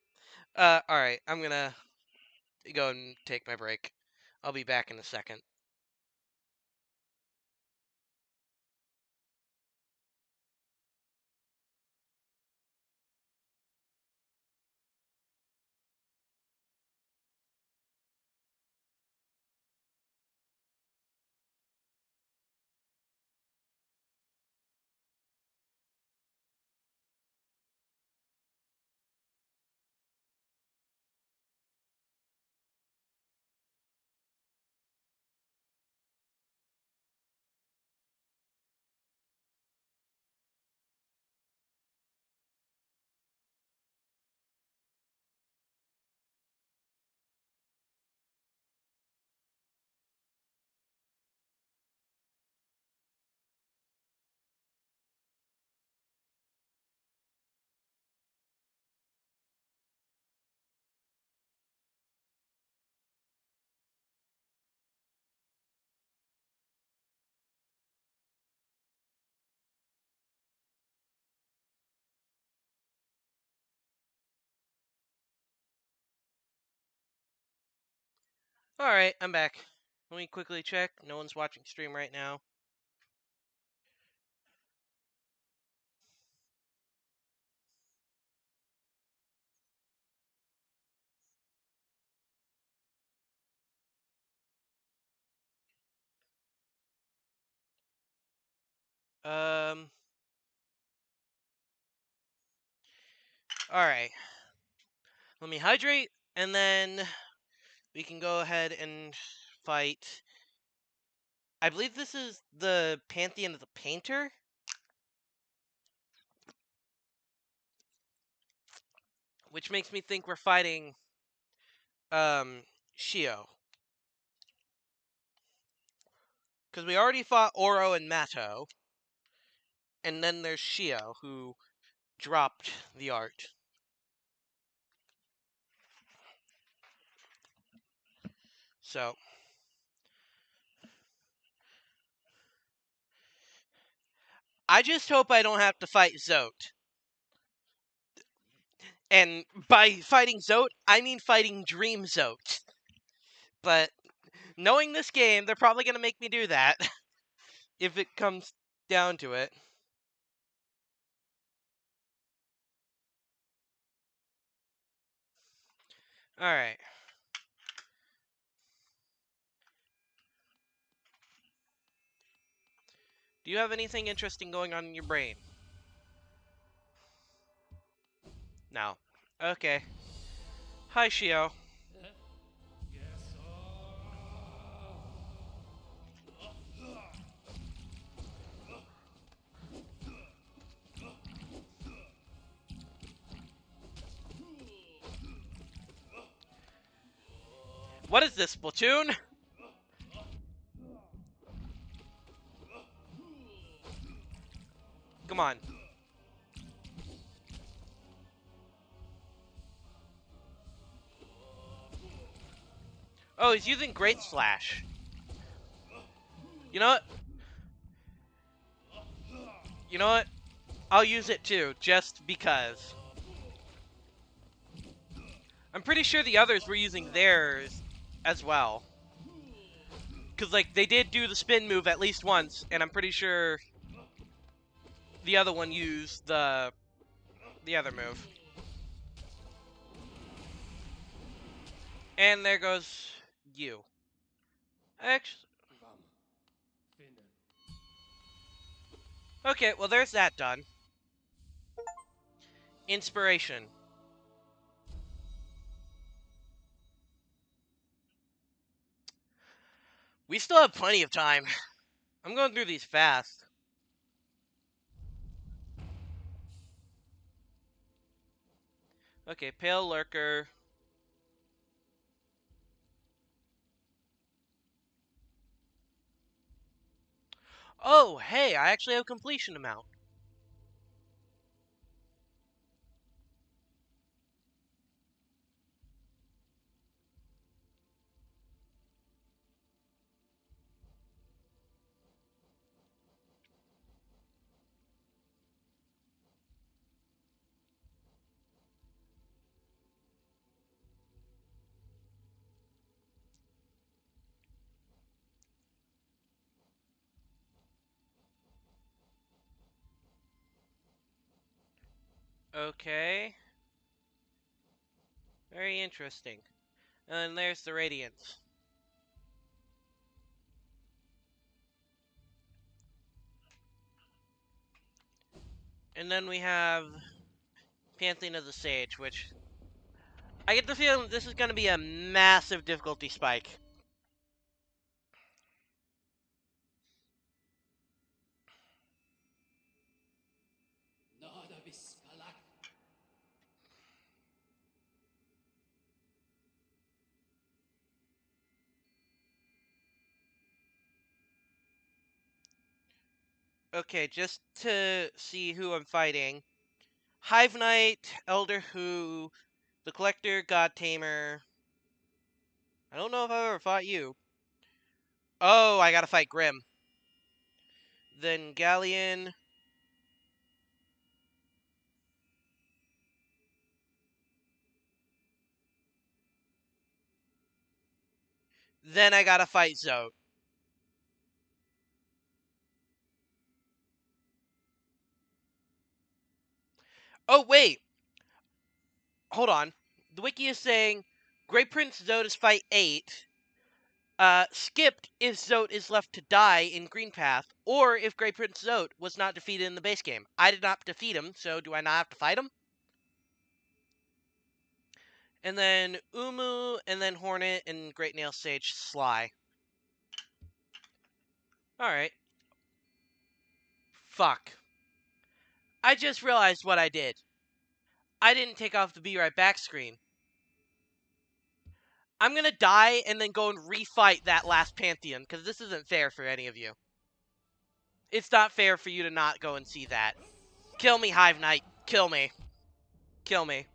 Alright, I'm gonna go and take my break. I'll be back in a second. Alright, I'm back. Let me quickly check. No one's watching stream right now. Um, alright. Let me hydrate, and then we can go ahead and fight. I believe this is the Pantheon of the Painter, which makes me think we're fighting Shio. Because we already fought Oro and Mato, and then there's Shio, who dropped the art. So, I just hope I don't have to fight Zote. And by fighting Zote, I mean fighting Dream Zote. But knowing this game, they're probably going to make me do that. If it comes down to it. Alright. Do you have anything interesting going on in your brain? No. Okay. Hi, Shio. What is this, Splatoon? Come on. Oh, he's using Great Slash. You know what? You know what? I'll use it too, just because. I'm pretty sure the others were using theirs as well. Because, like, they did do the spin move at least once, and I'm pretty sure the other one used the other move. And there goes you. Actually, okay, well, there's that done. Inspiration. We still have plenty of time. I'm going through these fast. Okay, Pale Lurker. Oh, hey, I actually have completion amount. Okay. Very interesting. And then there's the Radiance. And then we have Pantheon of the Sage, which I get the feeling this is going to be a massive difficulty spike. Nada Biskalak. Okay, just to see who I'm fighting. Hive Knight, Elder Who, the Collector, God Tamer. I don't know if I've ever fought you. Oh, I gotta fight Grim. Then Galleon. Then I gotta fight Zote. Oh, wait. Hold on. The wiki is saying Great Prince Zote is fight 8. Skipped if Zote is left to die in Green Path, or if Great Prince Zote was not defeated in the base game. I did not defeat him, so do I not have to fight him? And then Umu, and then Hornet, and Great Nail Sage Sly. Alright. Fuck. I just realized what I did. I didn't take off the Be Right Back screen. I'm gonna die and then go and refight that last Pantheon, because this isn't fair for any of you. It's not fair for you to not go and see that. Kill me, Hive Knight. Kill me. Kill me.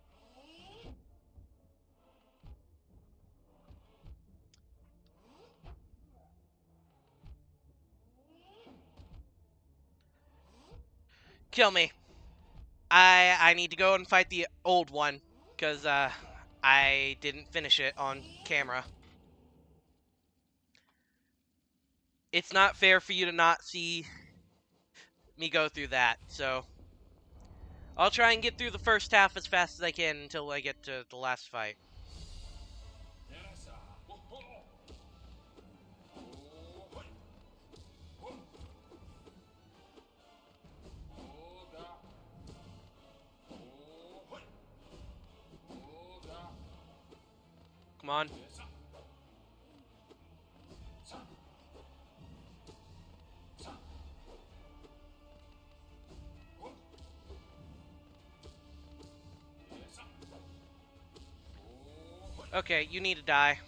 Kill me. I need to go and fight the old one, because I didn't finish it on camera. It's not fair for you to not see me go through that, so I'll try and get through the first half as fast as I can until I get to the last fight. Come on. Okay, you need to die.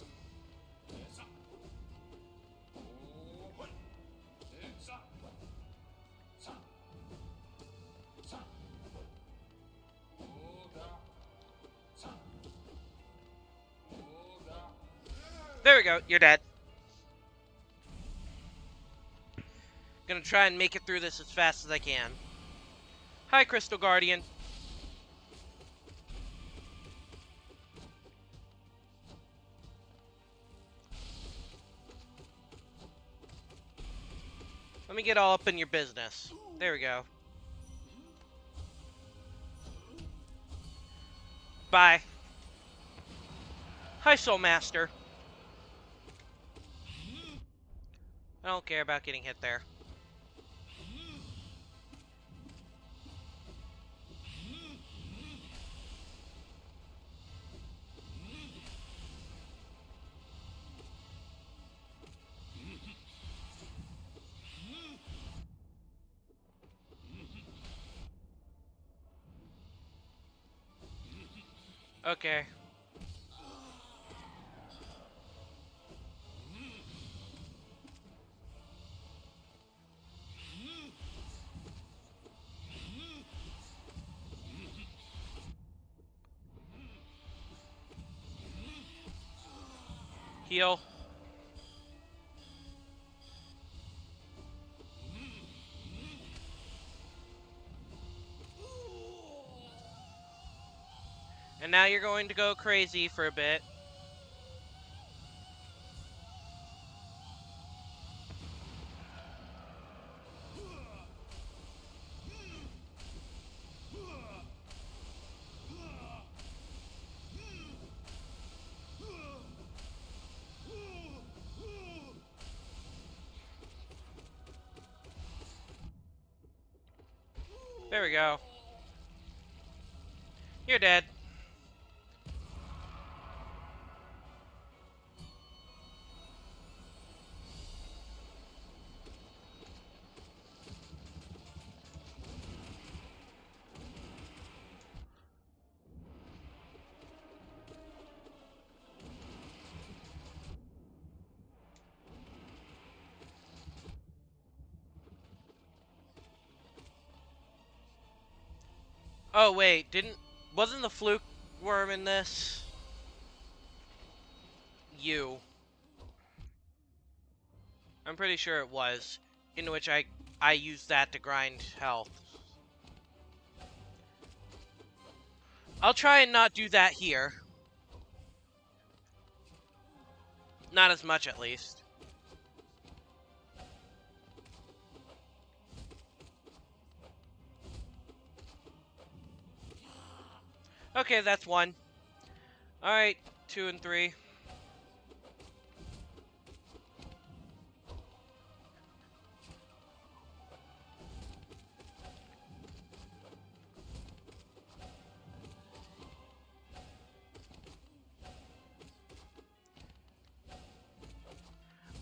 There we go, you're dead. Gonna try and make it through this as fast as I can. Hi, Crystal Guardian. Let me get all up in your business. There we go. Bye. Hi, Soul Master. I don't care about getting hit there. Okay. Heal. And now you're going to go crazy for a bit. There we go. You're dead. Oh wait, wasn't the fluke worm in this? You. I'm pretty sure it was. In which I used that to grind health. I'll try and not do that here. Not as much, at least. Okay, that's one. Alright, 2 and 3.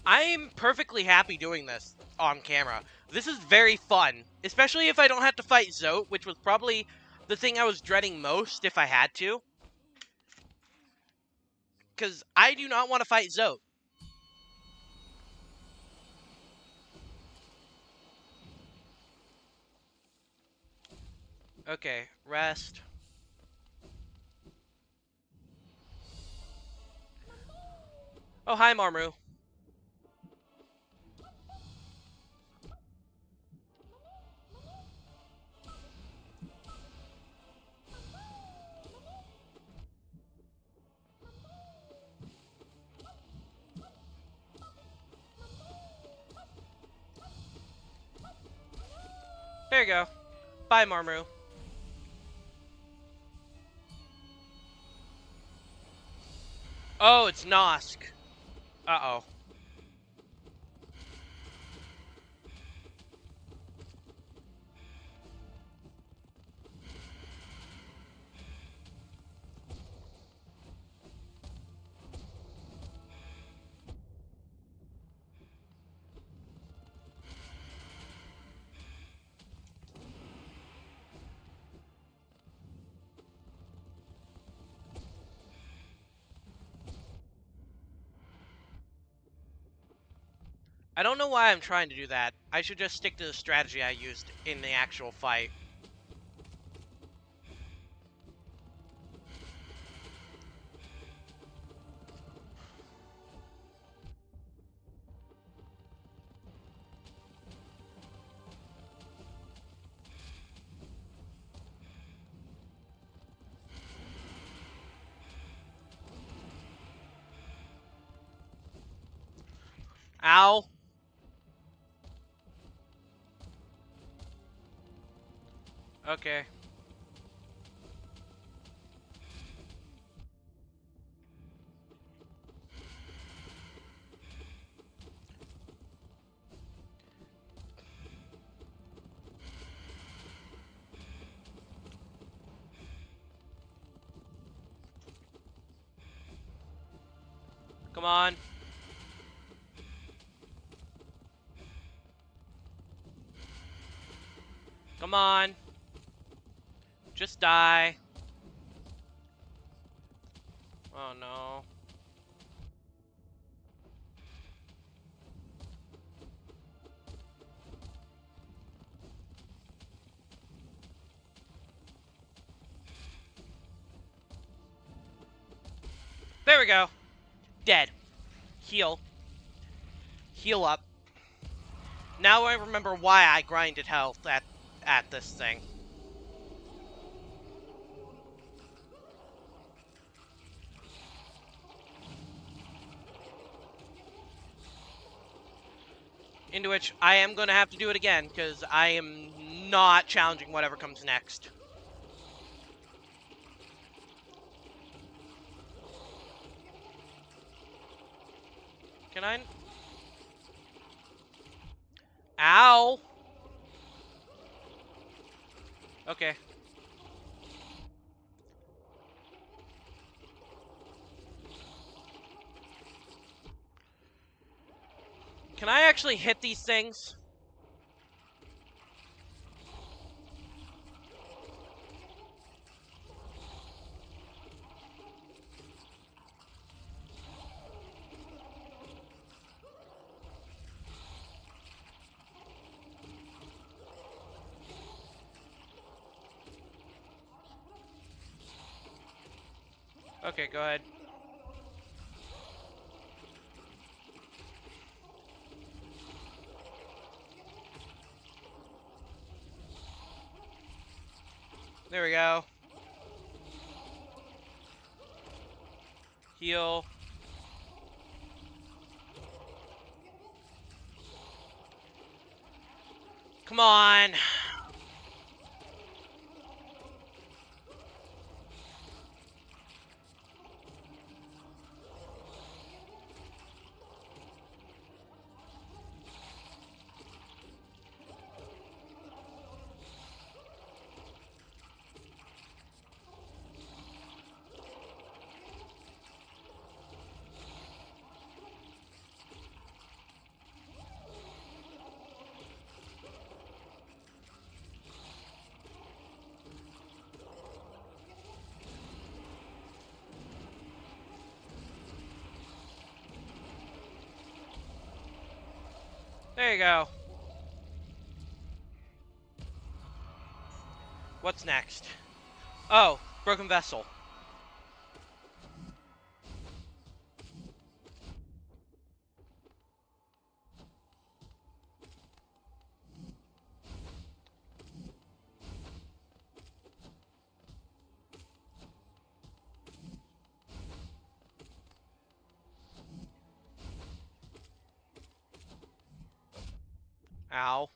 I'm perfectly happy doing this on camera. This is very fun, especially if I don't have to fight Zote, which was probably the thing I was dreading most if I had to. Because I do not want to fight Zote. Okay, rest. Oh, hi, Marmu. There you go. Bye, Marmu. Oh, it's Nosk. Uh-oh. I don't know why I'm trying to do that. I should just stick to the strategy I used in the actual fight. Ow. Okay. Come on. Come on. Just die. Oh no. There we go. Dead. Heal. Heal up. Now I remember why I grinded health at this thing. Into which I am going to have to do it again, because I am not challenging whatever comes next. Can I? Ow! Okay. Can I actually hit these things? Okay, go ahead. There we go. Heal. Come on. There you go. What's next? Oh, broken vessel. Ow.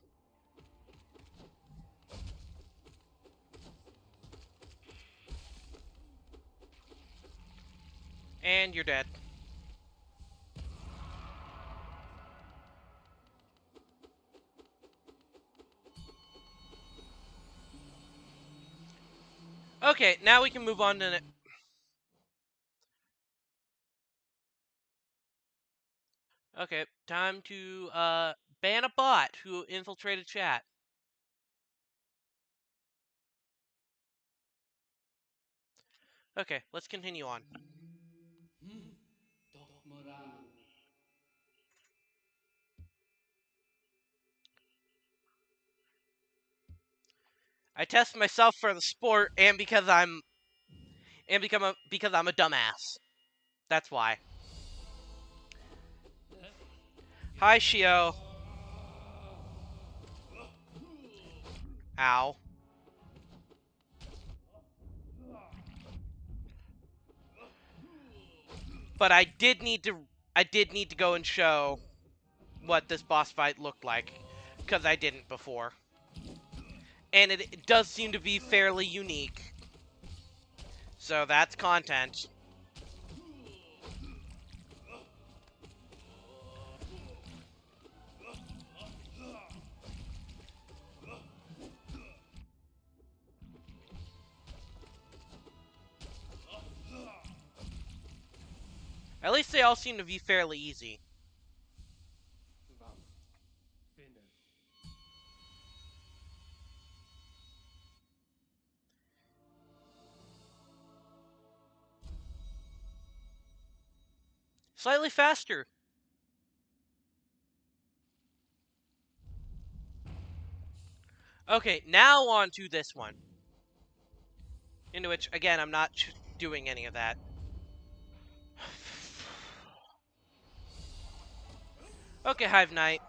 And you're dead. Okay, now we can move on to... Okay, time to ban a bot who infiltrated chat. Okay, let's continue on. Doc Morano. I test myself for the sport and because because I'm a dumbass. That's why. Hi, Shio. Ow. But I did need to go and show what this boss fight looked like, because I didn't before. And it does seem to be fairly unique. So that's content. At least they all seem to be fairly easy. Vamos. Finna. Slightly faster. Okay, now on to this one. Into which, again, I'm not doing any of that. Okay, Hive Knight.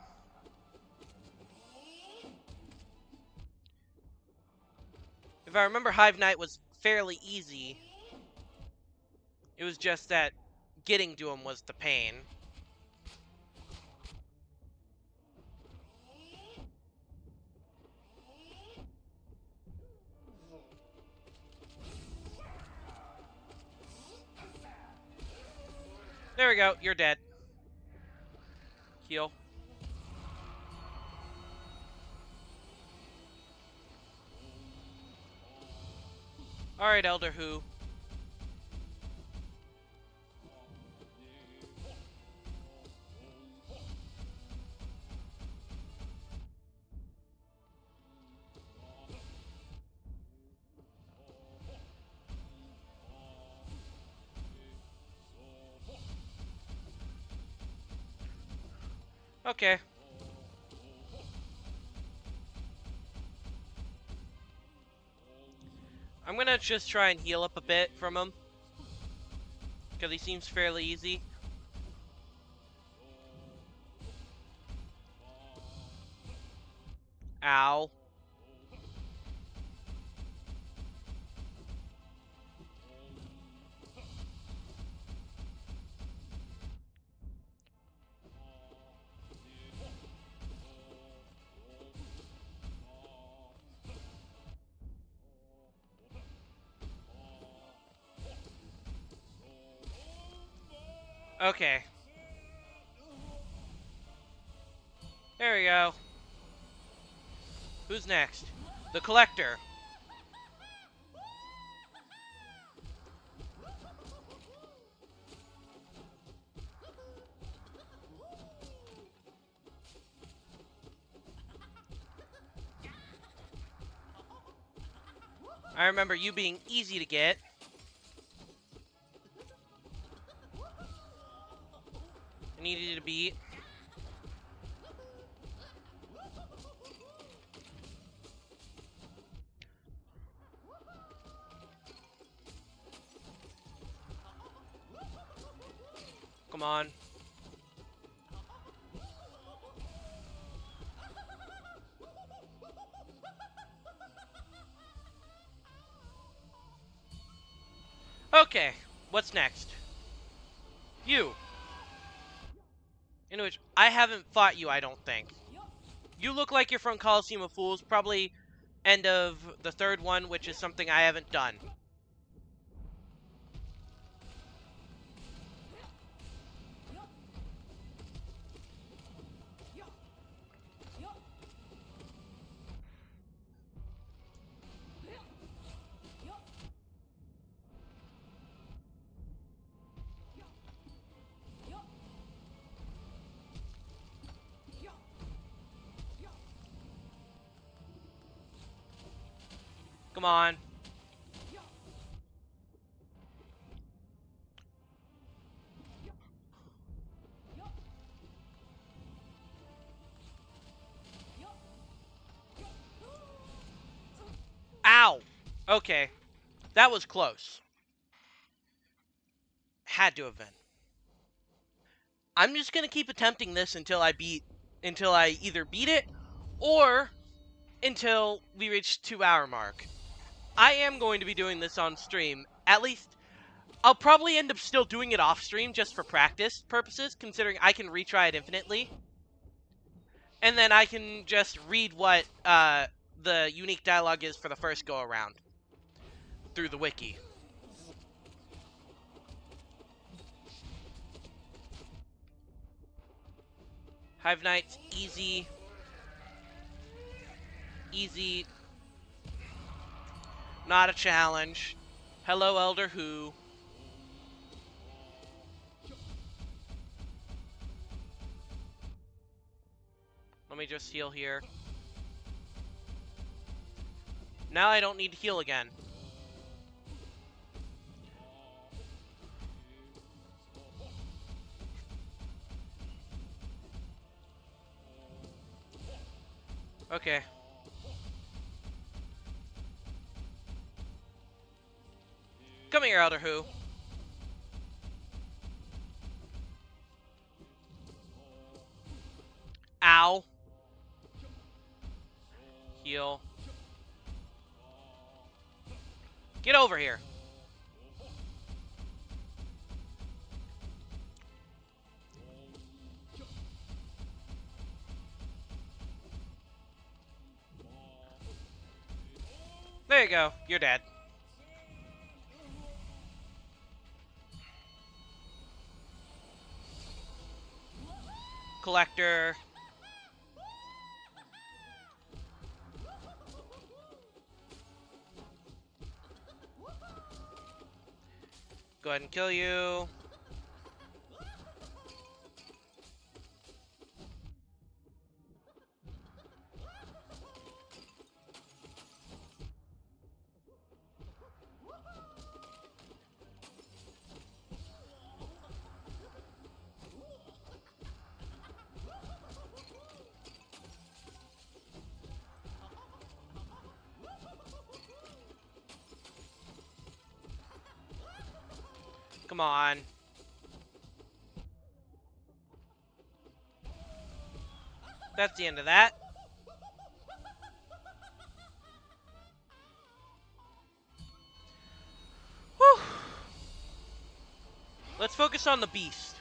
If I remember, Hive Knight was fairly easy. It was just that getting to him was the pain. There we go, you're dead. Heal. Alright, Elder Who. Okay. I'm gonna just try and heal up a bit from him. Because he seems fairly easy. Ow. Okay. There we go. Who's next? The Collector. I remember you being easy to get. And easy to beat. Come on. Okay, what's next? You. In which I haven't fought you, I don't think. You look like you're from Coliseum of Fools, probably end of the third one, which is something I haven't done. Come on. Ow! Okay. That was close. Had to have been. I'm just gonna keep attempting this until I either beat it or until we reach 2-hour mark. I am going to be doing this on stream. At least I'll probably end up still doing it off stream just for practice purposes, considering I can retry it infinitely. And then I can just read what the unique dialogue is for the first go around through the wiki. Hive Knight's easy. Easy. Not a challenge. Hello, Elder Who. Let me just heal here. Now I don't need to heal again. Okay. Come here, Elder Who. Ow. Heal. Get over here. There you go. You're dead. Collector. Go ahead and kill you. Come on. That's the end of that. Whew. Let's focus on the beast.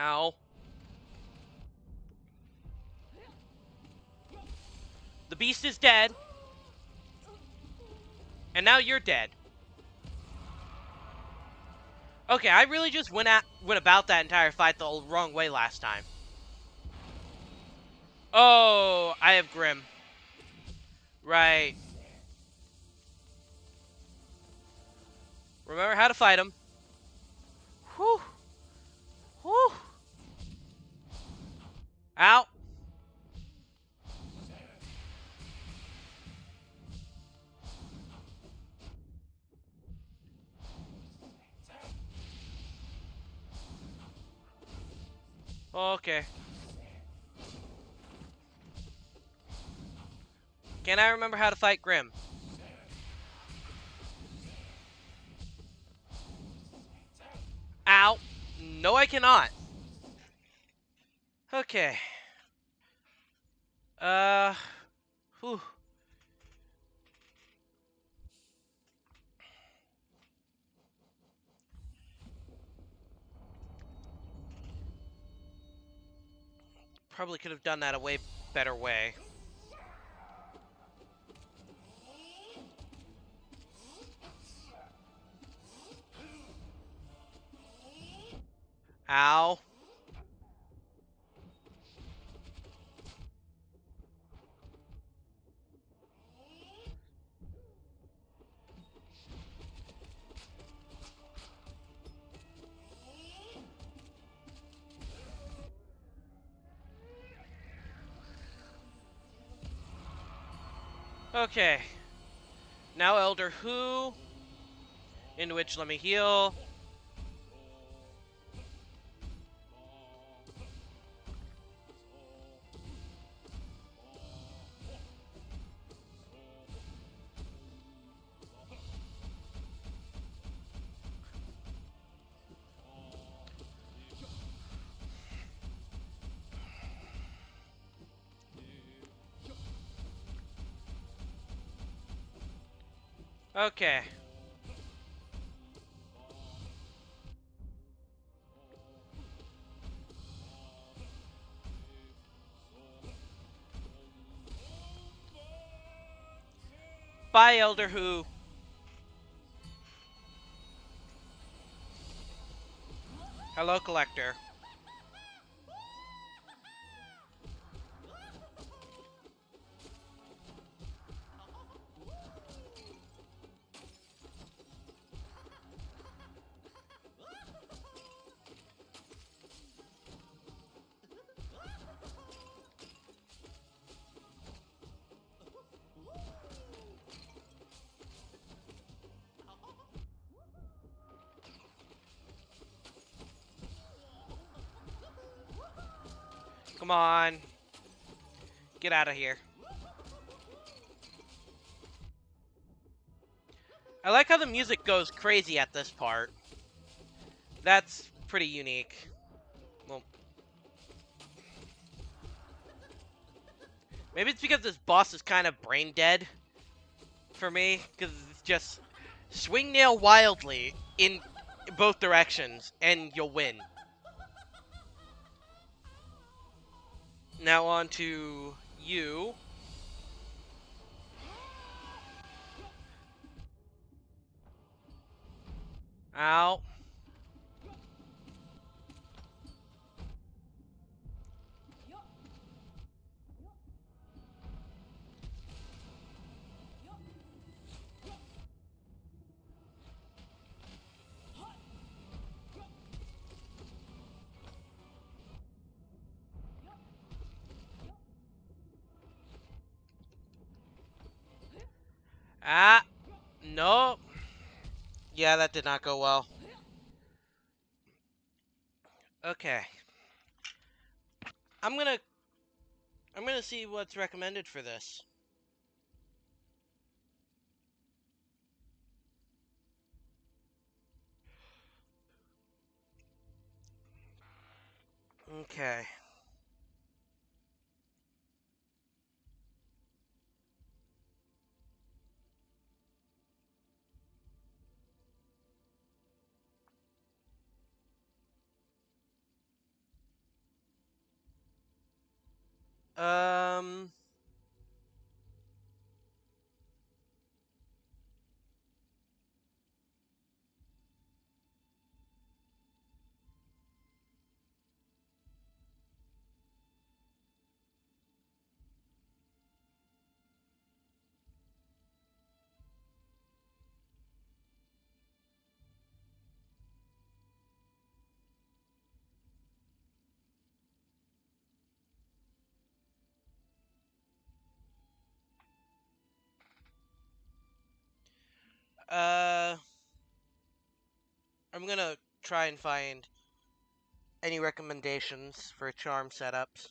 Ow. The beast is dead. And now you're dead. Okay, I really just went about that entire fight the wrong way last time. Oh, I have Grim. Right. Remember how to fight him. Whew. Whew. Ow. Okay. Can I remember how to fight Grim? Ow. No, I cannot. Okay. Whew. Probably could have done that a way better way. Ow. Okay. Now Elder Who. Into which let me heal. Okay. Bye, Elder Who. Hello, Collector. Come on. Get out of here. I like how the music goes crazy at this part. That's pretty unique. Well, maybe it's because this boss is kind of brain dead for me, because it's just swing nail wildly in both directions and you'll win. Now on to you. Ow. Ah. Nope. Yeah, that did not go well. Okay. I'm gonna see what's recommended for this. Okay. Um. Uh. I'm gonna try and find any recommendations for charm setups.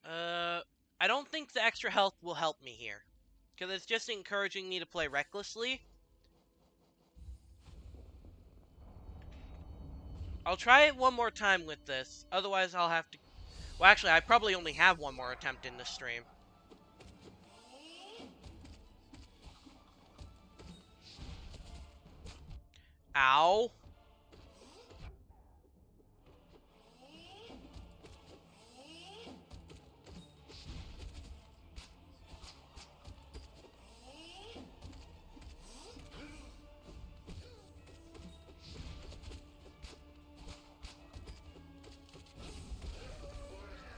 I don't think the extra health will help me here. Because it's just encouraging me to play recklessly. I'll try it one more time with this. Otherwise, I'll have to... Well, actually, I probably only have one more attempt in this stream. Ow.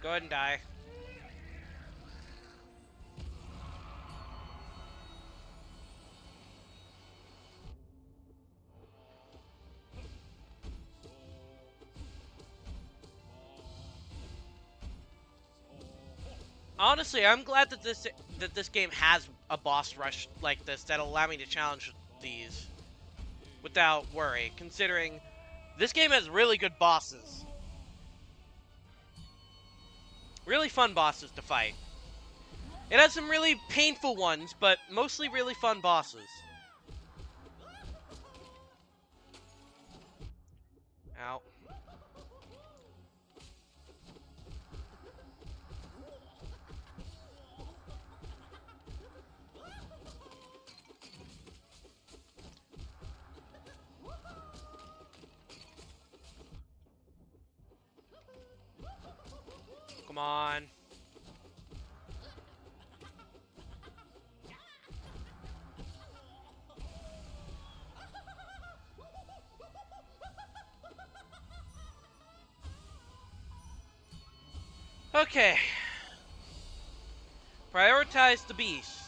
Go ahead and die. Honestly, I'm glad that this game has a boss rush like this that'll allow me to challenge these without worry, considering this game has really good bosses. Really fun bosses to fight. It has some really painful ones, but mostly really fun bosses. Ow. Come on. Okay. Prioritize the beast.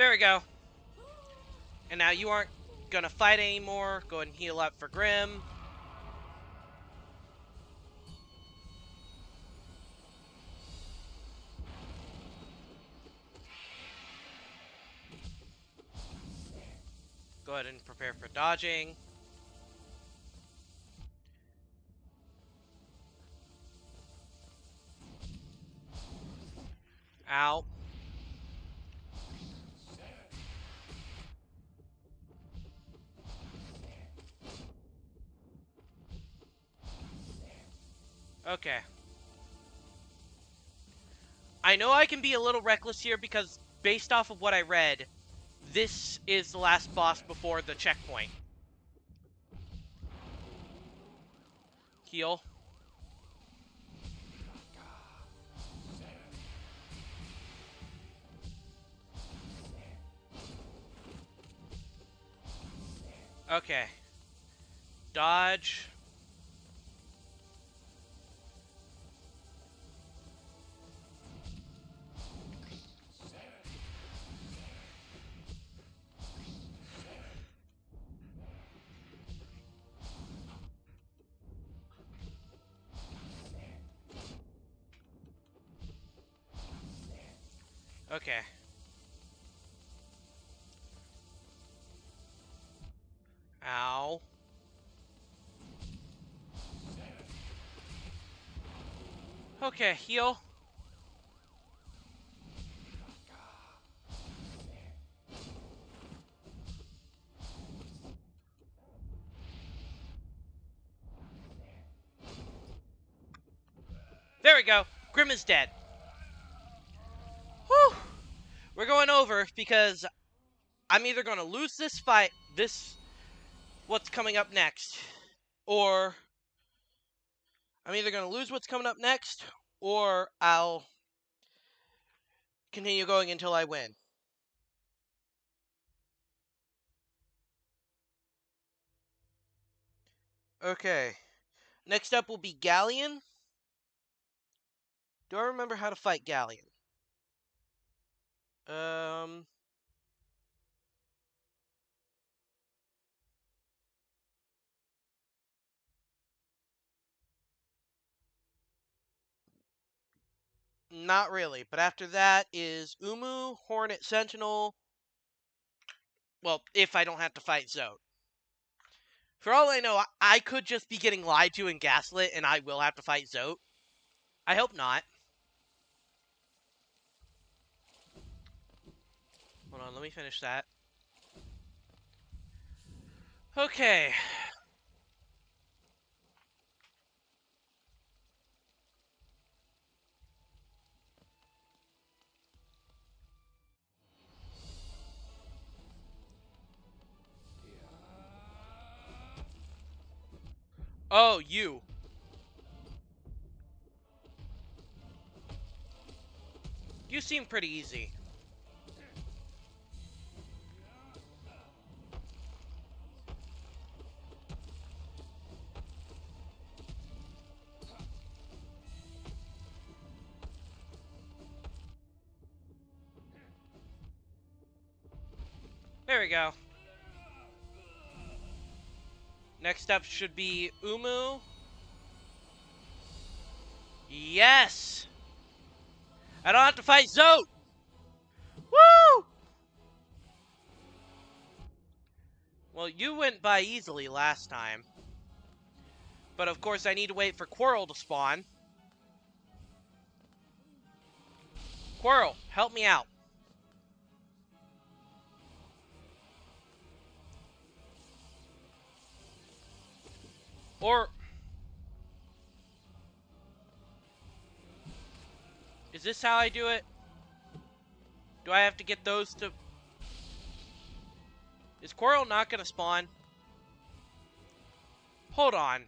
There we go. And now you aren't gonna fight anymore. Go ahead and heal up for Grim. Go ahead and prepare for dodging. Ow. Okay. I know I can be a little reckless here because based off of what I read, this is the last boss before the checkpoint. Heal. Okay. Dodge. Okay. Ow. Okay, heal. There we go. Grim is dead. Whew. We're going over because I'm either going to lose this fight, what's coming up next, or I'm either going to lose what's coming up next, or I'll continue going until I win. Okay. Next up will be Galleon. Do I remember how to fight Galleon? Um... Not really, but after that is Umu, Hornet Sentinel. Well, if I don't have to fight Zote. For all I know, I could just be getting lied to and gaslit, and I will have to fight Zote. I hope not. Hold on, let me finish that. Okay. Oh, you. You seem pretty easy. There we go. Next up should be Umu. Yes! I don't have to fight Zote! Woo! Well, you went by easily last time. But of course I need to wait for Quirrell to spawn. Quirrell, help me out. Or... is this how I do it? Do I have to get those to... is Quirrell not gonna spawn? Hold on.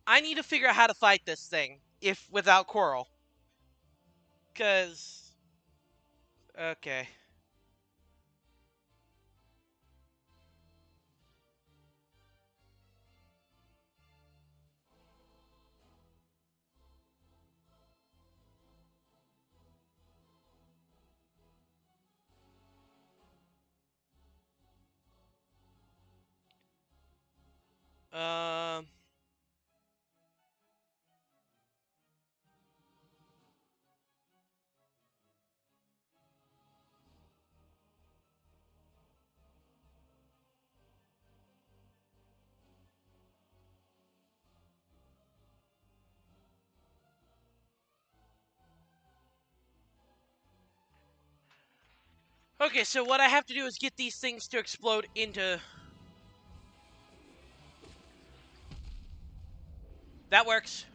I need to figure out how to fight this thing, if without Quirrell. Cause... okay. Um. Okay, so what I have to do is get these things to explode into. That works.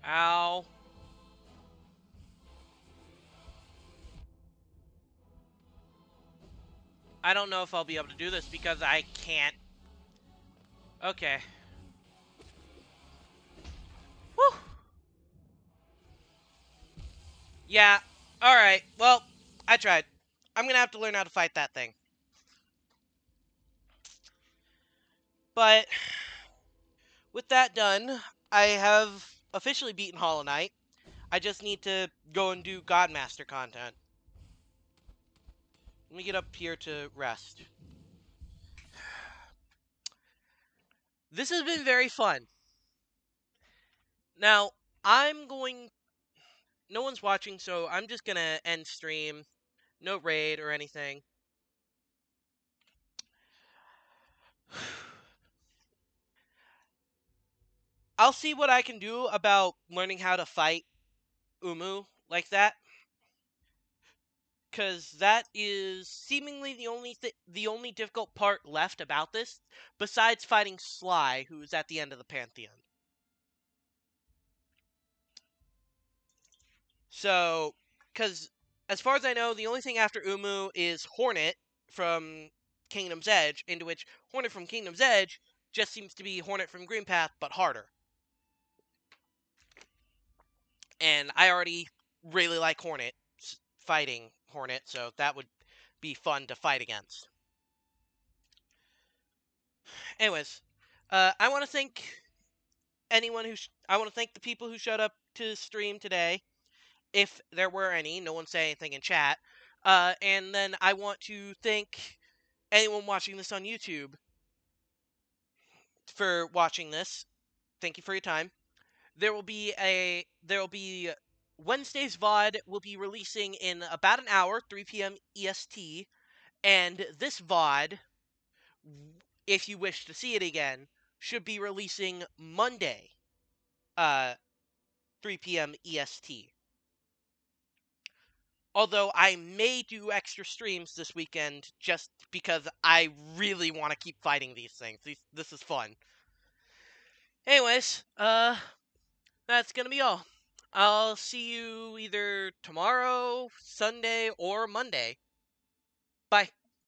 Ow. I don't know if I'll be able to do this because I can't. Okay. Whew. Yeah. Alright. Well, I tried. I'm gonna have to learn how to fight that thing. But with that done, I have officially beaten Hollow Knight. I just need to go and do Godmaster content. Let me get up here to rest. This has been very fun. Now, I'm going. No one's watching, so I'm just gonna end stream. No raid or anything. I'll see what I can do about learning how to fight Umu like that, because that is seemingly the only difficult part left about this, besides fighting Sly, who's at the end of the Pantheon. So, because as far as I know, the only thing after Umu is Hornet from Kingdom's Edge, into which Hornet from Kingdom's Edge just seems to be Hornet from Green Path, but harder. And I already really like Hornet, fighting Hornet, so that would be fun to fight against. Anyways, I want to thank anyone who I want to thank the people who showed up to stream today, if there were any. No one said anything in chat. And then I want to thank anyone watching this on YouTube for watching this. Thank you for your time. There will be Wednesday's VOD will be releasing in about an hour, 3 p.m. EST, and this VOD, if you wish to see it again, should be releasing Monday, uh, 3 p.m. EST. Although I may do extra streams this weekend just because I really want to keep fighting these things. This is fun. Anyways, that's gonna be all. I'll see you either tomorrow, Sunday, or Monday. Bye.